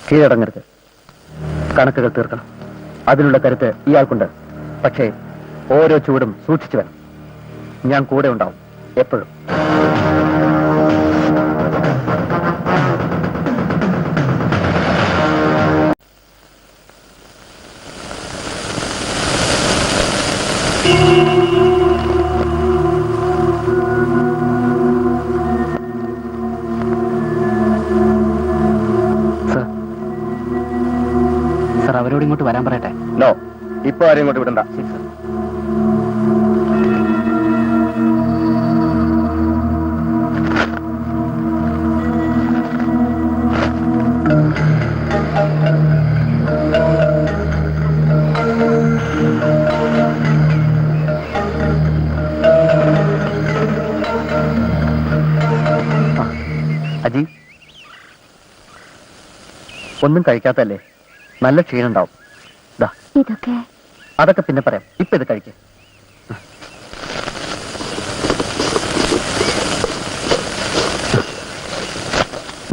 കീഴടങ്ങരുത്. കണക്കുകൾ തീർക്കണം. അതിനുള്ള കരുത്ത് ഇയാൾക്കുണ്ട്. പക്ഷേ ഓരോ ചൂടും സൂക്ഷിച്ചു വേണം. ഞാൻ കൂടെ ഉണ്ടാവും എപ്പോഴും. സർ, അവരോട് ഇങ്ങോട്ട് വരാൻ പറയട്ടെ. നോ, ഇപ്പൊ ആരും ഇങ്ങോട്ട് വിടണ്ട. അജി, ഒന്നും കഴിക്കാത്തല്ലേ? നല്ല ക്ഷീണുണ്ടാവും. ഇതൊക്കെ അതൊക്കെ പിന്നെ പറയാം. ഇപ്പൊ ഇത് കഴിക്കേ.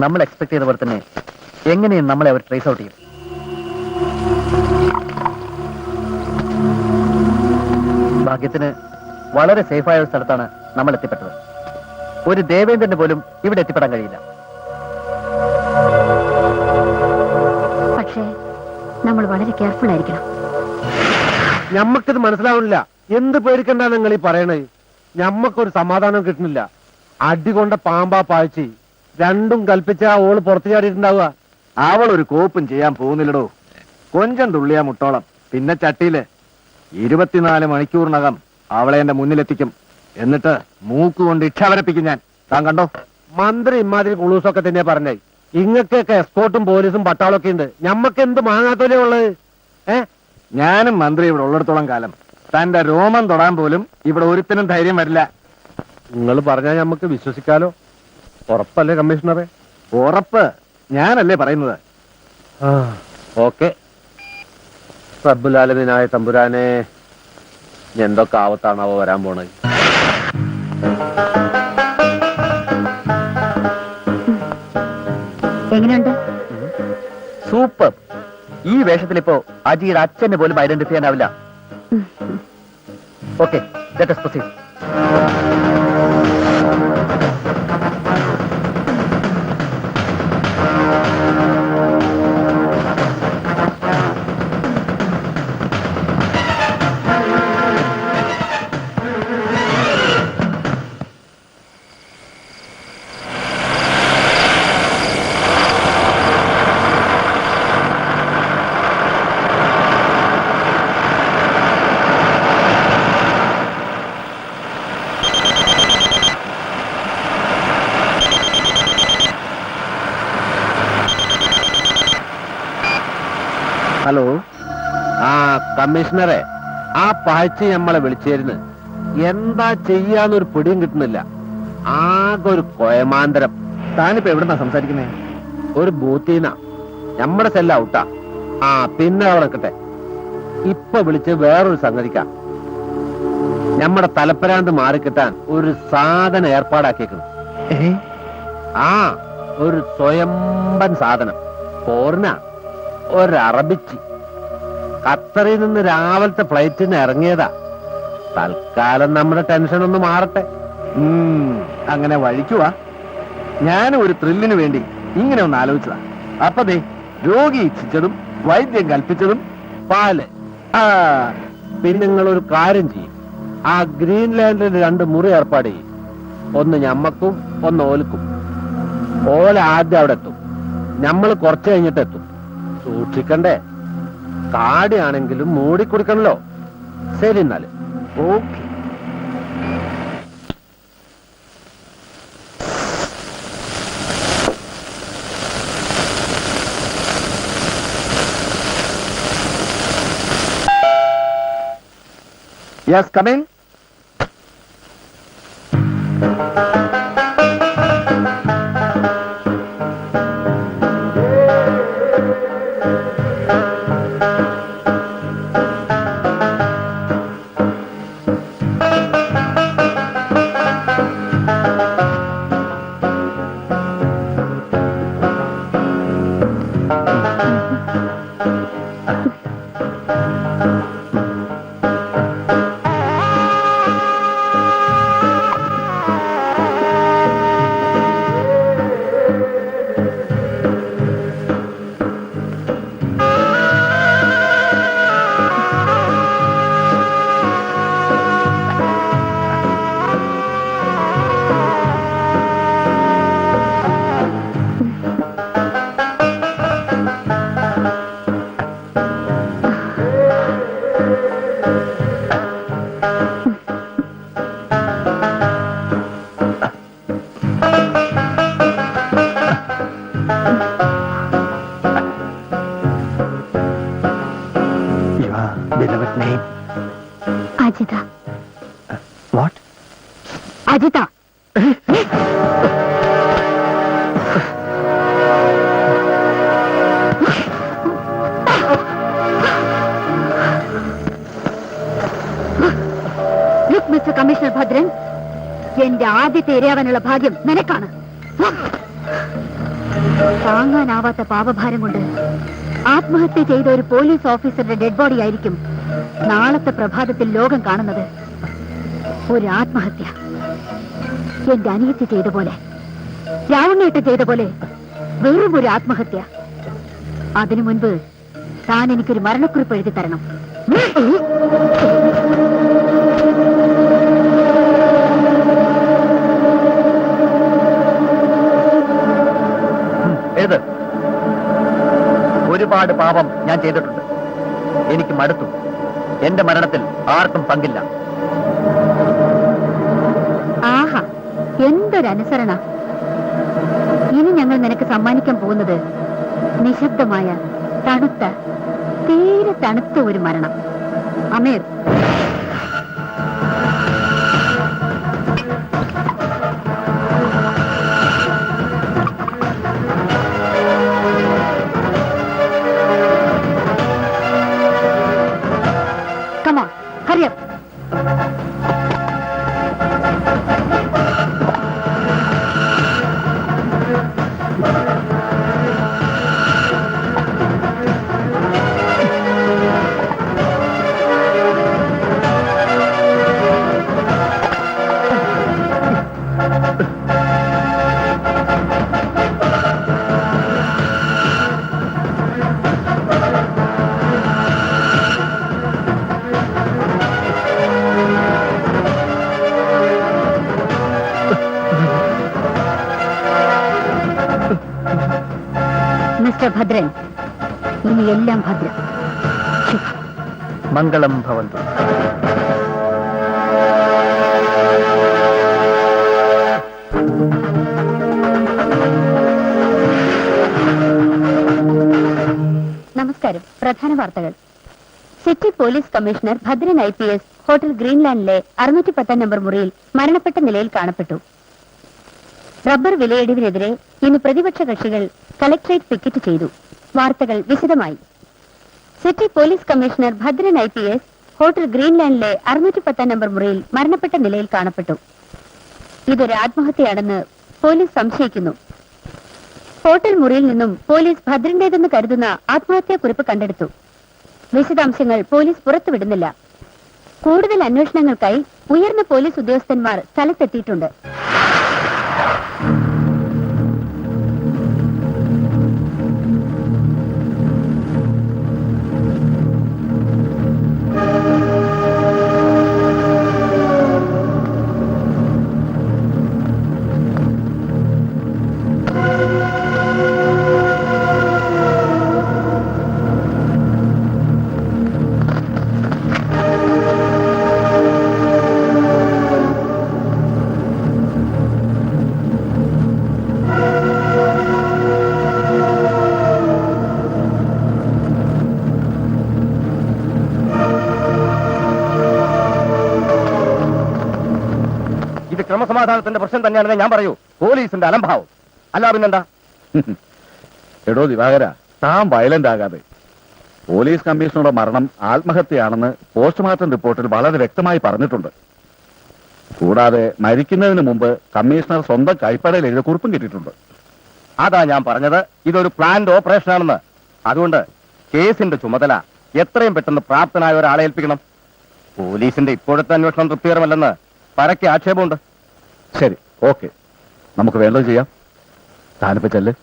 നമ്മൾ എക്സ്പെക്ട് ചെയ്ത പോലെ തന്നെ എങ്ങനെയും നമ്മളെ അവർ ട്രേസ് ഔട്ട് ചെയ്യും. ഭാഗ്യത്തിന് വളരെ സേഫായ ഒരു സ്ഥലത്താണ് നമ്മൾ എത്തിപ്പെട്ടത്. ഒരു ദേവേന്ദ്രന് പോലും ഇവിടെ എത്തിപ്പെടാൻ കഴിയില്ല. പക്ഷേ നമ്മൾ വളരെ കെയർഫുൾ ആയിരിക്കണം. ഞമ്മക്കിത് മനസ്സിലാവണില്ല. എന്ത് പേടിക്കണ്ട നിങ്ങൾ ഈ പറയണേ? ഞമ്മക്കൊരു സമാധാനം കിട്ടുന്നില്ല. അടികൊണ്ട പാമ്പാ പാഴ്ചി രണ്ടും കൽപ്പിച്ച ആ ഓള് പുറത്തു ചാടിയിട്ടുണ്ടാവുക. അവൾ ഒരു കോപ്പും ചെയ്യാൻ പോകുന്നില്ലടോ. കൊഞ്ചം തുള്ളിയാ മുട്ടോളം. പിന്നെ ചട്ടിയില് 24 മണിക്കൂറിനകം അവളെ എന്റെ മുന്നിലെത്തിക്കും. എന്നിട്ട് മൂക്കുകൊണ്ട് ഇച്ഛാവരപ്പിക്കും ഞാൻ. താൻ കണ്ടോ? മന്ത്രി ഇമാതിരി കുളൂസൊക്കെ തന്നെയാ പറഞ്ഞേ. ഇങ്ങക്കൊക്കെ എസ്കോർട്ടും പോലീസും പട്ടാളൊക്കെ ഉണ്ട്. ഞമ്മക്ക് എന്ത് മാങ്ങാത്തോലേ ഉള്ളത്? ഞാനും മന്ത്രി ഇവിടെ ഉള്ളിടത്തോളം കാലം തന്റെ രോമം തൊടാൻ പോലും ഇവിടെ ഒരുത്തിനും ധൈര്യം വരില്ല. നിങ്ങൾ പറഞ്ഞാൽ ഞമ്മക്ക് വിശ്വസിക്കാലോ? ഉറപ്പല്ലേ കമ്മീഷണറെ? ഉറപ്പ് ഞാനല്ലേ പറയുന്നത്. ഓക്കെ. റബ്ബുലാലമീനായ തമ്പുരാനെ, എന്തൊക്കെ ആവത്താണാവോ വരാൻ പോണത്? എങ്ങനെയുണ്ട്? സൂപ്പർ. ഈ വേഷത്തിലിപ്പോ അജിയുടെ അച്ഛനെ പോലും ഐഡന്റിഫൈ ചെയ്യാനാവില്ല. Okay, let us proceed. Hello. ആ കമ്മീഷണറെ, ആ പാഴ്ച നമ്മളെ വിളിച്ചിരുന്നു. എന്താ ചെയ്യാന്നൊരു പിടിയും കിട്ടുന്നില്ല. ആകെ ഒരു കൊയമാന്തരം. താനിപ്പോ എവിടുന്നാ സംസാരിക്കുന്നേ? ഒരു ബൂത്തീന്നാ. നമ്മുടെ സെല്ല ഔട്ടാ. ആ പിന്നെ അവിടെ നിൽക്കട്ടെ. ഇപ്പൊ വിളിച്ച് വേറൊരു സംഗതിക്കാ. നമ്മുടെ തലപ്പരാന്ത് മാറിക്കിട്ടാൻ ഒരു സാധനം ഏർപ്പാടാക്കിയേക്കുന്നു. ആ ഒരു സ്വയംബൻ സാധനം. പോർന ഒരു അറബിച്ചി. ഖത്തറിൽ നിന്ന് രാവിലത്തെ ഫ്ലൈറ്റിന് ഇറങ്ങിയതാ. തൽക്കാലം നമ്മുടെ ടെൻഷൻ ഒന്ന് മാറട്ടെ. അങ്ങനെ വഴിക്കുവാ. ഞാനും ഒരു ത്രില്ലിന് വേണ്ടി ഇങ്ങനെ ഒന്ന് ആലോചിച്ചതാ. അപ്പതേ രോഗി ഇച്ഛിച്ചതും വൈദ്യം കൽപ്പിച്ചതും പാല്. പിന്നെ നിങ്ങളൊരു കാര്യം ചെയ്യും. ആ ഗ്രീൻലാൻഡിൽ 2 മുറി ഏർപ്പാട് ചെയ്യും. ഒന്ന് ഞമ്മക്കും ഒന്ന് ഓൽക്കും. ഓല ആദ്യം അവിടെ എത്തും. ഞമ്മള് കുറച്ച് കഴിഞ്ഞിട്ട് എത്തും. സൂക്ഷിക്കണ്ടേ? കാടിയാണെങ്കിലും മൂടിക്കുടിക്കണല്ലോ. ശരി എന്നാല് okay. Yes, come in. Ajitha. What? Ajitha. Look mister commissioner Bhadran, എന്റെ ആദ്യത്തെ ഇരയാവാനുള്ള ഭാഗ്യം നിനക്കാണ്. താങ്ങാനാവാത്ത പാപഭാരം കൊണ്ട് ആത്മഹത്യ ചെയ്ത ഒരു പോലീസ് ഓഫീസറുടെ ഡെഡ് ബോഡി ആയിരിക്കും നാളത്തെ പ്രഭാതത്തിൽ ലോകം കാണുന്നത്. ഒരു ആത്മഹത്യ എന്റെ അനിയത്തി ചെയ്ത പോലെ, രാവണേട്ട ചെയ്ത പോലെ വെറും ഒരു ആത്മഹത്യ. അതിനു മുൻപ് താൻ എനിക്കൊരു മരണക്കുറിപ്പ് എഴുതി തരണം. ഏത്? ഒരുപാട് പാപം ഞാൻ ചെയ്തിട്ടുണ്ട്. എനിക്ക് മടുത്തു. എന്റെ മരണത്തിൽ ആർക്കും പങ്കില്ല. ആഹാ, എന്തൊരനുസരണ. ഇനി ഞങ്ങൾ നിനക്ക് സമ്മാനിക്കാൻ പോകുന്നത് നിശബ്ദമായ തണുത്ത, തീരെ തണുത്ത ഒരു മരണം. Ameer, come on, hurry up. Mister Bhadran, ഇനി എല്ലാം ഭദ്രം. മംഗളം ഭവന്തു. നമസ്കാരം. പ്രധാന വാർത്ത. City police commissioner Bhadran IPS hotel ഗ്രീൻലാൻഡിലെ 610 നമ്പർ മുറിയിൽ മരണപ്പെട്ട നിലയിൽ കാണപ്പെട്ടു. റബ്ബർ വിലയിടിവിനെതിരെ ഇന്ന് പ്രതിപക്ഷ കക്ഷികൾ കലക്ട്രേറ്റ് പിക്കറ്റ് ചെയ്തു. വാർത്തകൾ വിശദമായി. City police commissioner Bhadran IPS hotel ഗ്രീൻലാൻഡിലെ 610 നമ്പർ മുറിയിൽ മരണപ്പെട്ട നിലയിൽ കാണപ്പെട്ടു. ഇതൊരു ആത്മഹത്യയാണെന്ന് പോലീസ് സംശയിക്കുന്നു. ഹോട്ടൽ മുറിയിൽ നിന്നും പോലീസ് ഭദ്രന്റേതെന്ന് കരുതുന്ന ആത്മഹത്യാക്കുറിപ്പ് കണ്ടെടുത്തു. വിശദാംശങ്ങൾ പോലീസ് പുറത്തുവിടുന്നില്ല. കൂടുതൽ അന്വേഷണങ്ങൾക്കായി ഉയർന്ന പോലീസ് ഉദ്യോഗസ്ഥന്മാർ സ്ഥലത്തെത്തിയിട്ടുണ്ട്. ഇത് ക്രമസമാധാനത്തിന്റെ പ്രശ്നം തന്നെയാണെന്ന് ഞാൻ പറയൂ. പോലീസിന്റെ അലംഭാവം അല്ല പിന്നെന്താ? എടോ ദിവാകര, താൻ വയലന്റ് ആകാതെ. പോലീസ് കമ്മീഷണറുടെ മരണം ആത്മഹത്യയാണെന്ന് പോസ്റ്റ്മോർട്ടം റിപ്പോർട്ടിൽ വളരെ വ്യക്തമായി പറഞ്ഞിട്ടുണ്ട്. കൂടാതെ മരിക്കുന്നതിന് മുമ്പ് കമ്മീഷണർ സ്വന്തം കൈപ്പടയിൽ എഴുതിയ കുറിപ്പും കിട്ടിയിട്ടുണ്ട്. അതാ ഞാൻ പറഞ്ഞത്, ഇതൊരു പ്ലാൻഡ് ഓപ്പറേഷൻ ആണെന്ന്. അതുകൊണ്ട് കേസിന്റെ ചുമതല എത്രയും പെട്ടെന്ന് പ്രാപ്തനായ ഒരാളെ ഏൽപ്പിക്കണം. പോലീസിന്റെ ഇപ്പോഴത്തെ അന്വേഷണം തൃപ്തികരമല്ലെന്ന് പരക്കെ ആക്ഷേപമുണ്ട്. ശരി, ഓക്കെ, നമുക്ക് വേണ്ടത് ചെയ്യാം. താനിപ്പോ ചെല്ല്.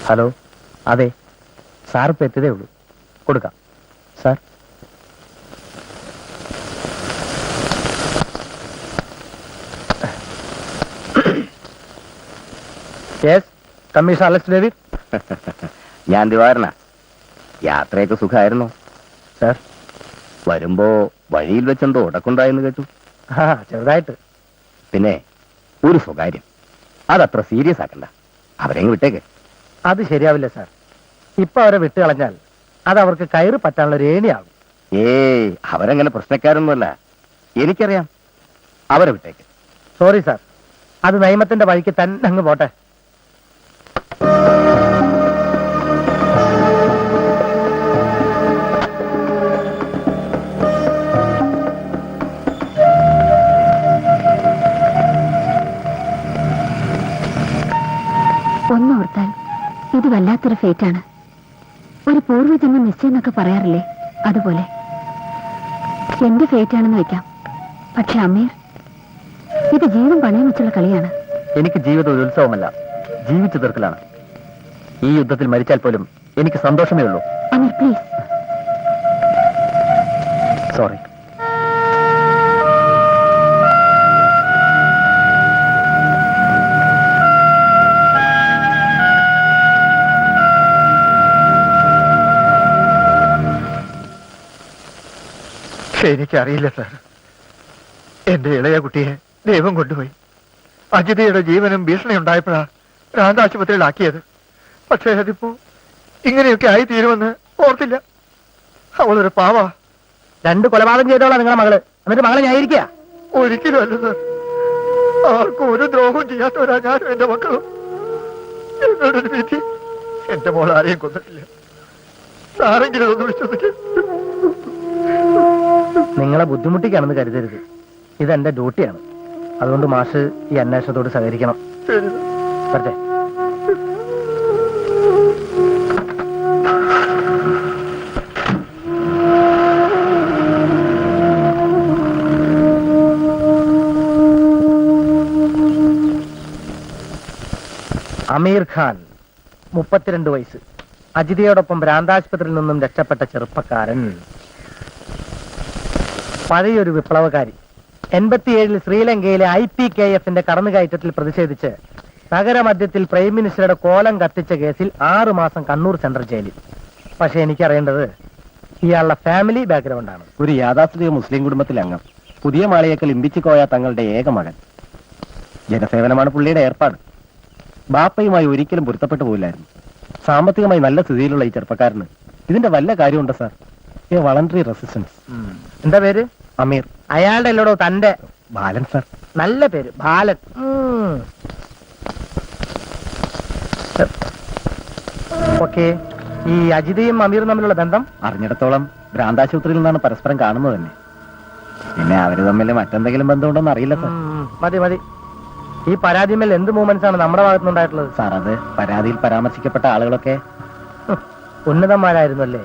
ഹലോ, അതെ സാർ ഇപ്പൊ എത്തിയതേ ഉള്ളൂ. കൊടുക്കാം sir. Yes, commissioner Alex David. ഞാൻ ദിവാകരനാ. യാത്രയൊക്കെ സുഖമായിരുന്നു സാർ. വരുമ്പോ വഴിയിൽ വെച്ചെന്തോ ഉടക്കുണ്ടായെന്ന് കേട്ടു. ചെറുതായിട്ട്. പിന്നെ ഒരു സ്വകാര്യം, അതത്ര സീരിയസ് ആക്കണ്ട. അവരെങ്ങ് വിട്ടേക്ക്. അത് ശരിയാവില്ല സാർ. ഇപ്പൊ അവരെ വിട്ട് കളഞ്ഞാൽ അത് അവർക്ക് കയറി പറ്റാനുള്ള ഒരു ഏണിയാകും. ഏയ്, അവരങ്ങനെ പ്രശ്നക്കാരൊന്നുമല്ല. എനിക്കറിയാം. അവരെ വിട്ടേക്ക്. സോറി സാർ, അത് നിയമത്തിന്റെ വഴിക്ക് തന്നെ അങ്ങ് പോട്ടെ. വല്ലാത്തൊരു ഫേറ്റാണ്. ഒരു പൂർവ്വജന്മ നിശ്ചയം എന്നൊക്കെ പറയാറില്ലേ, അതുപോലെ എന്റെ ഫേറ്റാണെന്ന് വെക്കാം. പക്ഷെ അമീർ, ഇത് ജീവൻ പണയം വെച്ചുള്ള കളിയാണ്. എനിക്ക് ജീവിതം ഒരു ഉത്സവമല്ല, ജീവിച്ചു തീർക്കലാണ്. ഈ യുദ്ധത്തിൽ മരിച്ചാൽ പോലും എനിക്ക് സന്തോഷമേ ഉള്ളൂ. അമീർ പ്ലീസ്. സോറി. എനിക്കറിയില്ല സാർ. എന്റെ ഇളയ കുട്ടിയെ ദൈവം കൊണ്ടുപോയി. അജിതയുടെ ജീവനും ഭീഷണി ഉണ്ടായപ്പോഴാ ഭ്രാന്താശുപത്രിയിലാക്കിയത്. പക്ഷേ അതിപ്പോ ഇങ്ങനെയൊക്കെ ആയി തീരുമെന്ന് ഓർത്തില്ല. അവളൊരു പാവാ. 2 കൊലപാതകം ചെയ്തോളാം നിങ്ങളെ മകള്. എന്നിട്ട് മകളെ ഞായിരിക്കുക. ഒരിക്കലും അല്ല സാർ. ആർക്കും ഒരു ദ്രോഹവും ചെയ്യാത്തവരാ ഞാനും എന്റെ മക്കളും. എന്നോടൊരു വിധി. എന്റെ മോൾ ആരെയും കൊന്നിട്ടില്ല. സാറെങ്കിലും ഒന്ന് വിശ്വസിക്കും. നിങ്ങളെ ബുദ്ധിമുട്ടിക്കാണെന്ന് കരുതരുത്. ഇതെന്റെ ഡ്യൂട്ടിയാണ്. അതുകൊണ്ട് മാഷ് ഈ അന്വേഷണത്തോട് സഹകരിക്കണം. ശരി. വരട്ടെ. അമീർ ഖാൻ, 32 വയസ്സ്, അജിതയോടൊപ്പം ഭ്രാന്താശുപത്രിയിൽ നിന്നും രക്ഷപ്പെട്ട ചെറുപ്പക്കാരൻ, പഴയൊരു വിപ്ലവകാരി. 87-ൽ ശ്രീലങ്കയിലെ IPKF-ന്റെ കടന്നുകയറ്റത്തിൽ പ്രതിഷേധിച്ച് നഗരമധ്യത്തിൽ പ്രൈം മിനിസ്റ്ററുടെ കോലം കത്തിച്ച കേസിൽ 6 മാസം കണ്ണൂർ സെൻട്രൽ ജയിലിൽ. പക്ഷെ എനിക്കറിയേണ്ടത് ഇയാളുടെ ഫാമിലി ബാക്ക്ഗ്രൗണ്ടാണ്. ഒരു യാഥാസ്ഥിതിക മുസ്ലിം കുടുംബത്തിലെ അംഗം, പുതിയ മാളിയേക്കൽ ഇമ്പിച്ചിക്കോയ തങ്ങളുടെ ഏക മകൻ. ജനസേവനമാണ് പുള്ളിയുടെ ഏർപ്പാട്. ബാപ്പയുമായി ഒരിക്കലും പൊരുത്തപ്പെട്ടു പോയില്ലായിരുന്നു. സാമ്പത്തികമായി നല്ല സ്ഥിതിയിലുള്ള ഈ ചെറുപ്പക്കാരന് ഇതിന്റെ വല്ല കാര്യമുണ്ടോ സാർ? A voluntary resistance. എന്താ പേര്? അമീർ. അയാളുടെ അല്ലോടോ തന്റെ? ബാലൻ സാർ. നല്ല പേര്, ബാലൻ. ഓക്കെ. ഈ അജിതയും അമീറും തമ്മിലുള്ള ബന്ധം അറിഞ്ഞിടത്തോളം ഭ്രാന്താശുപത്രിയിൽ നിന്നാണ് പരസ്പരം കാണുന്നത് തന്നെ. പിന്നെ അവര് തമ്മിൽ മറ്റെന്തെങ്കിലും ബന്ധമുണ്ടോന്ന് അറിയില്ല സാർ. മതി മതി. ഈ പരാതിമേൽ എന്ത് മൂവ്മെന്റ്സ് ആണ് നമ്മുടെ ഭാഗത്തുനിന്നുണ്ടായിട്ടുള്ളത് സാർ? അത് പരാതിയിൽ പരാമർശിക്കപ്പെട്ട ആളുകളൊക്കെ ഉന്നതന്മാരായിരുന്നു അല്ലേ?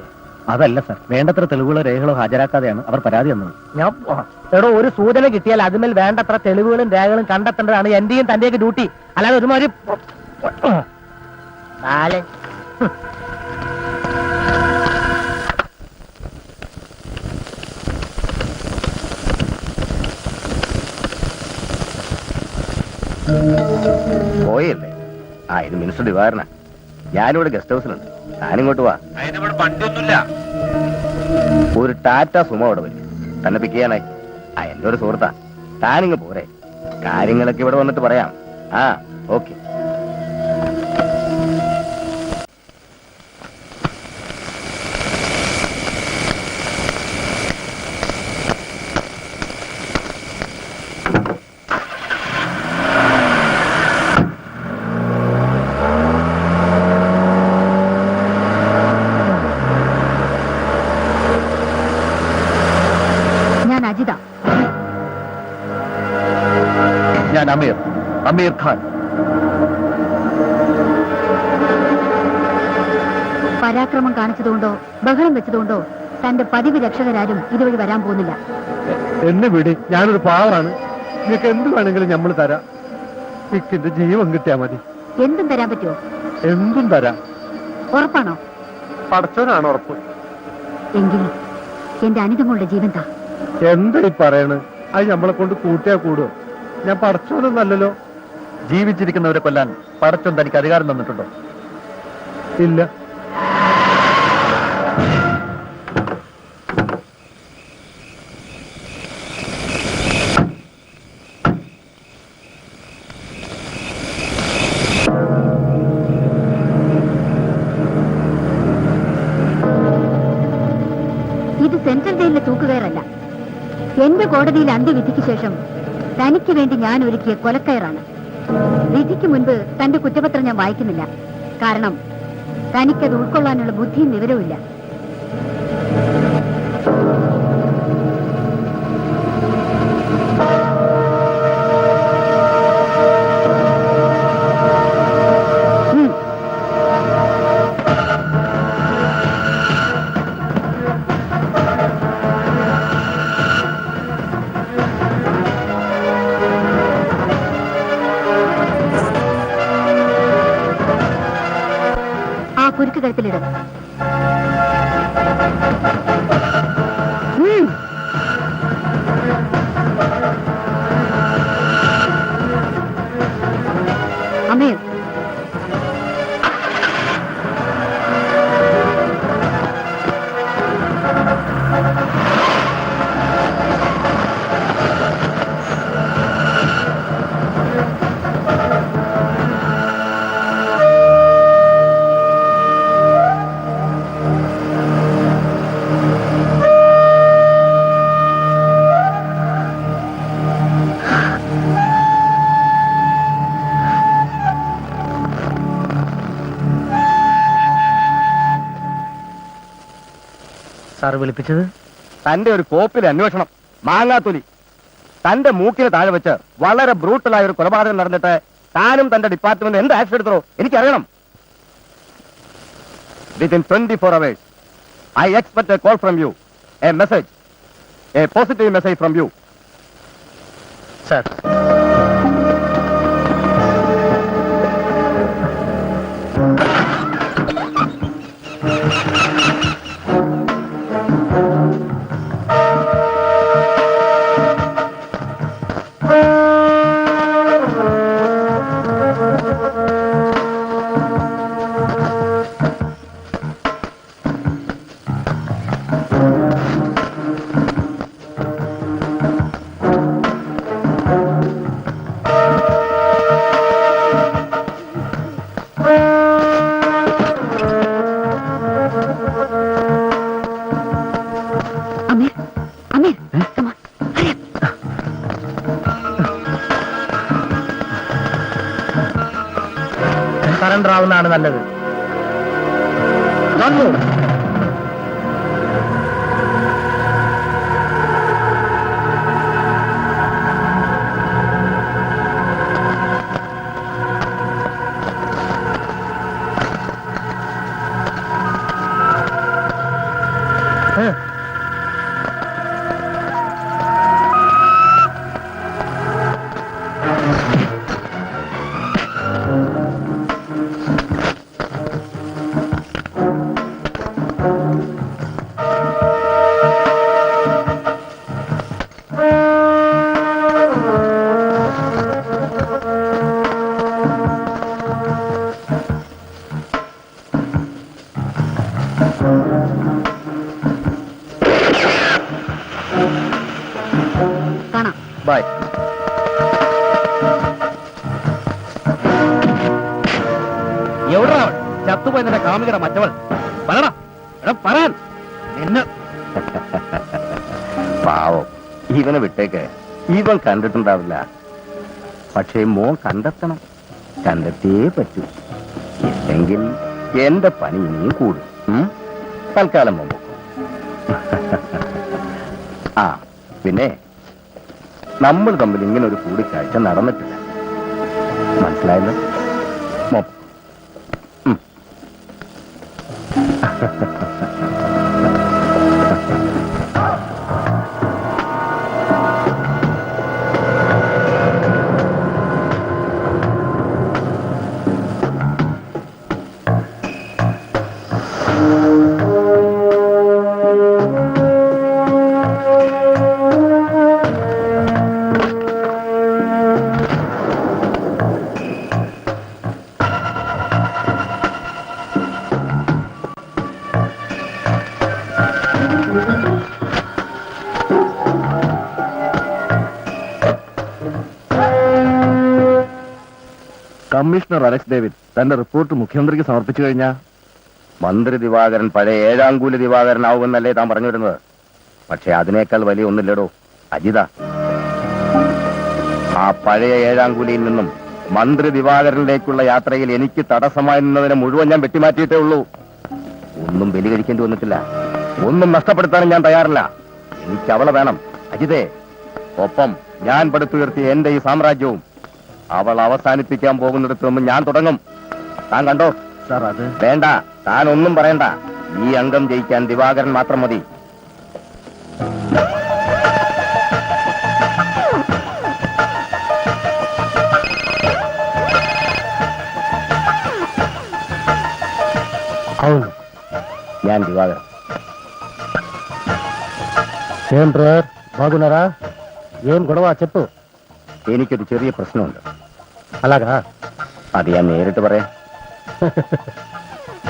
അതല്ല സാർ, വേണ്ടത്ര തെളിവുകളോ രേഖകളോ ഹാജരാക്കാതെയാണ് അവർ പരാതി തന്നത്. ഞാൻ എടോ, ഒരു സൂചന കിട്ടിയാൽ അതിന്മേൽ വേണ്ടത്ര തെളിവുകളും രേഖകളും കണ്ടെത്തേണ്ടതാണ് എന്റെയും തന്റെയൊക്കെ ഡ്യൂട്ടി. അല്ലാതെ ഒരുമാതിരി പോയല്ലേ? ഇത് മിനിസ്റ്റർ ദിവാകരനാ. ഞാനിവിടെ ഗസ്റ്റ് ഹൗസിലുണ്ട്. ഞാനിങ്ങോട്ട് വാ. വണ്ടിയൊന്നുമില്ല. ഒരു ടാറ്റ സുമോ അവിടെ വരും. തന്നെ പിക്ക് ചെയ്യാനായി. എന്റെ ഒരു സുഹൃത്താ. താനിങ്ങ് പോരെ. കാര്യങ്ങളൊക്കെ ഇവിടെ വന്നിട്ട് പറയാം. ഓക്കെ. അജിത. ഞാൻ അമീർ ഖാൻ. പരാക്രമം കാണിച്ചതുകൊണ്ടോ ബഹളം വെച്ചതുകൊണ്ടോ തന്റെ പതിവ് രക്ഷകരാരും ഇതുവഴി വരാൻ പോകുന്നില്ല. എന്നെ വിട്, ഞാനൊരു പാവറാണ്. നിനക്ക് എന്ത് വേണമെങ്കിലും നമ്മൾ തരാം. നിന്റെ ജീവൻ കിട്ടിയാ മതി. എന്തും തരാൻ പറ്റുമോ? എന്തും തരാം. ഉറപ്പാണോ? പടച്ചവനാണ് ഉറപ്പ്. എങ്കിലും എന്റെ അനിതമോളുടെ ജീവൻ താ. എന്താ ഈ പറയണ്? അത് നമ്മളെ കൊണ്ട് കൂട്ടിയാ കൂടുവോ? ഞാൻ പടച്ചോനൊന്നല്ലോ. ജീവിച്ചിരിക്കുന്നവരെ കൊല്ലാൻ പടച്ചോൻ തനിക്ക് അധികാരം തന്നിട്ടുണ്ടോ? ഇല്ല. ഇത് സെൻട്രൽ ജയിലിലെ തൂക്കുകയറല്ല. എന്റെ കോടതിയിലെ അന്ത്യവിധിക്ക് ശേഷം തനിക്ക് വേണ്ടി ഞാൻ ഒരുക്കിയ കൊലക്കയറാണ്. വിധിക്ക് മുൻപ് തന്റെ കുറ്റപത്രം ഞാൻ വായിക്കുന്നില്ല. കാരണം തനിക്കത് ഉൾക്കൊള്ളാനുള്ള ബുദ്ധിയും വിവരവും ഇല്ല. തോക്ക് കഴുത്തിലിടും. അമീർ, സാർ വിളിപ്പിച്ചത്? തന്റെ ഒരു കോപ്പിലെ അന്വേഷണം, മാങ്ങാത്തൊലി. തന്റെ മൂക്കിന് താഴെ വെച്ച് വളരെ ബ്രൂട്ടലായ ഒരു കൊലപാതകം നടന്നിട്ട് താനും തന്റെ ഡിപ്പാർട്ട്മെന്റ് എന്ത് ആക്ഷൻ എടുത്തോ എനിക്കറിയണം. Within 24 hours I expect a call from you, a message, a positive message from you. Sir, Ameer, Ameer, come on, hurry up. Surrender ആവുന്നതാണ് നല്ലത്. കാണാം. Bye. എവിടാ ചത്തുപോയി നിന്റെ കാമുകയുടെ മറ്റവൾ? പറയടാ, എടാ പറയാൻ. നിന്നെ പാവം, ഇവനെ വിട്ടേക്ക്. ഇവൻ കണ്ടിട്ടുണ്ടാവില്ല. പക്ഷേ മോൻ കണ്ടെത്തണം. കണ്ടെത്തിയേ പറ്റൂ. ഇല്ലെങ്കിൽ എന്റെ പണി ഇനിയും കൂടും. തൽക്കാലം മോൻ പോകും. ആ പിന്നെ നമ്മൾ തമ്മിൽ ഇങ്ങനെ ഒരു കൂടിക്കാഴ്ച നടന്നിട്ടില്ല. മനസ്സിലായല്ലോ? മോ കമ്മീഷണർ അലക്സ് ഡേവിഡ് തന്റെ റിപ്പോർട്ട് മുഖ്യമന്ത്രിക്ക് സമർപ്പിച്ചു കഴിഞ്ഞാൽ മന്ത്രി ദിവാകരൻ പഴയ ഏഴാംകൂലി ദിവാകരനാവുമെന്നല്ലേ താൻ പറഞ്ഞു വരുന്നത്? പക്ഷെ അതിനേക്കാൾ വലിയ ഒന്നില്ലടോ, അജിത. ആ പഴയ ഏഴാംകൂലിയിൽ നിന്നും മന്ത്രി ദിവാകരനിലേക്കുള്ള യാത്രയിൽ എനിക്ക് തടസ്സമായി നിന്നതിനെ മുഴുവൻ ഞാൻ വെട്ടിമാറ്റിയിട്ടേ ഉള്ളൂ. ഒന്നും ബലി കഴിക്കേണ്ടി വന്നിട്ടില്ല. ഒന്നും നഷ്ടപ്പെടുത്താനും ഞാൻ തയ്യാറില്ല. എനിക്ക് അവളെ വേണം, അജിതേ. ഒപ്പം ഞാൻ പടുത്തുയർത്തിയ എന്റെ ഈ സാമ്രാജ്യവും. അവൾ അവസാനിപ്പിക്കാൻ പോകുന്നിടത്ത് നിന്ന് ഞാൻ തുടങ്ങും. താൻ കണ്ടോ? സാർ, അത് വേണ്ട, താൻ ഒന്നും പറയണ്ട. ഈ അംഗം ജയിക്കാൻ ദിവാകരൻ മാത്രം മതി. ഔ ఏం బ్రదర్ బాగున్నారా? ఏం గొడవ చెప్పు. എനിക്കൊരു ചെറിയ പ്രശ്നമുണ്ട്. అలాగా? అది ഞാൻ നേരിട്ട് പറയാം.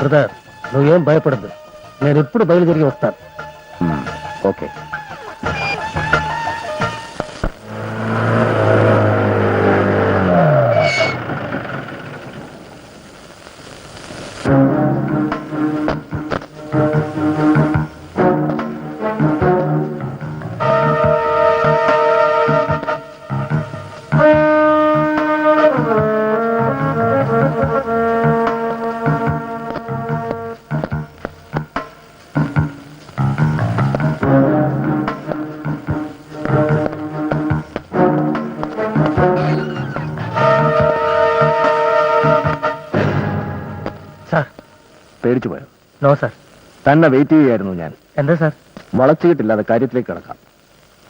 బ్రదర్ నువ్వేం భయపడద్దు, నేను ఎప్పుడు బయలుదేరి వస్తాను. ఓకే. സാർ, പേടിച്ചു പോയോ? No sir. തന്നെ വെയിറ്റ് ചെയ്യുകയായിരുന്നു ഞാൻ. എന്താ സാർ? വളച്ചുകിട്ടില്ലാതെ കാര്യത്തിലേക്ക് കിടക്കാം.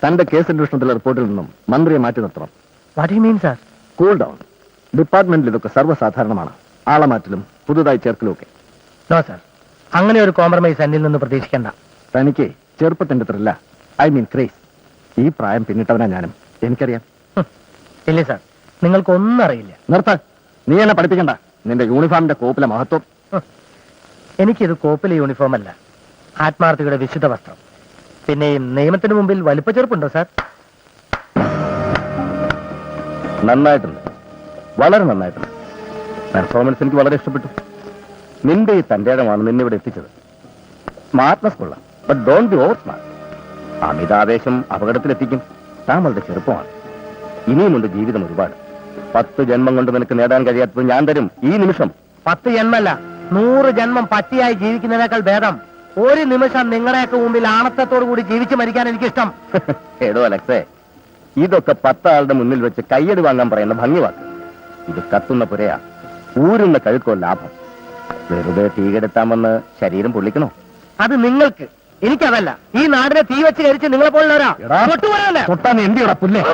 തന്റെ കേസ് അന്വേഷണത്തിലെ റിപ്പോർട്ടിൽ നിന്നും മന്ത്രിയെ മാറ്റി നിർത്തണം. What you mean sir? Cool down. ഡിപ്പാർട്ട്മെന്റിൽ ഇതൊക്കെ സർവ്വസാധാരണമാണ്. ആളെ മാറ്റലും പുതുതായി ചേർക്കലും ഒക്കെ. നോ സാർ, അങ്ങനെ ഒരു കോംപ്രമൈസ് എന്നിൽ നിന്ന് പ്രതീക്ഷിക്കണ്ട. തനിക്ക് ചെറുപ്പത്തിന്റെ ത്രില്ല, ഐ മീൻ ക്രേസ്. ഈ പ്രായം പിന്നിട്ടവനാ ഞാനും, എനിക്കറിയാം. ഇല്ലേ സാർ, നിങ്ങൾക്കൊന്നും അറിയില്ല. നിർത്ത. നീ എന്നെ പഠിപ്പിക്കണ്ട. നിന്റെ യൂണിഫോമിന്റെ കോപ്പിലെ മഹത്വം. എനിക്കിത് കോപ്പിലെ യൂണിഫോം അല്ല, ആത്മാർത്ഥിയുടെ വിശുദ്ധ വസ്ത്രം. പിന്നെ ഈ നിയമത്തിന് മുമ്പിൽ വലിപ്പച്ചെറുപ്പുണ്ടോ സാർ? നന്നായിട്ടുണ്ട്, വളരെ നന്നായിട്ടുണ്ട്. പെർഫോമൻസ് എനിക്ക് വളരെ ഇഷ്ടപ്പെട്ടു. നിന്റെ ഈ തന്റെ ഇടമാണ് നിന്നെ ഇവിടെ എത്തിച്ചത്. സ്മാർട്ട്നെസ് കൊള്ളാം, but don't be over smart. അമിതാവേശം അപകടത്തിലെത്തിക്കും. താൻ വളരെ ചെറുപ്പമാണ്, ഇനിയുമുണ്ട് ജീവിതം ഒരുപാട്. 10 ജന്മം കൊണ്ട് നിനക്ക് നേടാൻ കഴിയാത്തത് ഞാൻ തരും ഈ നിമിഷം. 10 ജന്മല്ല, 100 ജന്മം പട്ടിയായി ജീവിക്കുന്നതിനേക്കാൾ ഭേദം ഒരു നിമിഷം നിങ്ങളുടെയൊക്കെ മുമ്പിൽ ആണത്തത്തോടു കൂടി ജീവിച്ചു മരിക്കാൻ എനിക്കിഷ്ടം. ഏടോ അലക്സേ, ഇതൊക്കെ 10 ആളുടെ മുന്നിൽ വെച്ച് കയ്യടി വാങ്ങാൻ പറയുന്ന ഭംഗിവാക്ക്. ഇത് കത്തുന്ന പുരയാ, ഊരുന്ന കഴുക്കോ ലാഭം. വെറുതെ തീകെടുത്താമെന്ന് ശരീരം പൊള്ളിക്കണോ? അത് നിങ്ങൾക്ക്, എനിക്കതല്ല. ഈ നാടിനെ തീ വെച്ച് കരിച്ച് നിങ്ങളെ പോലുള്ളവരാ. തൊട്ടാൻ എന്തിയോടാ പുല്ലേ?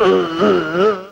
Oh,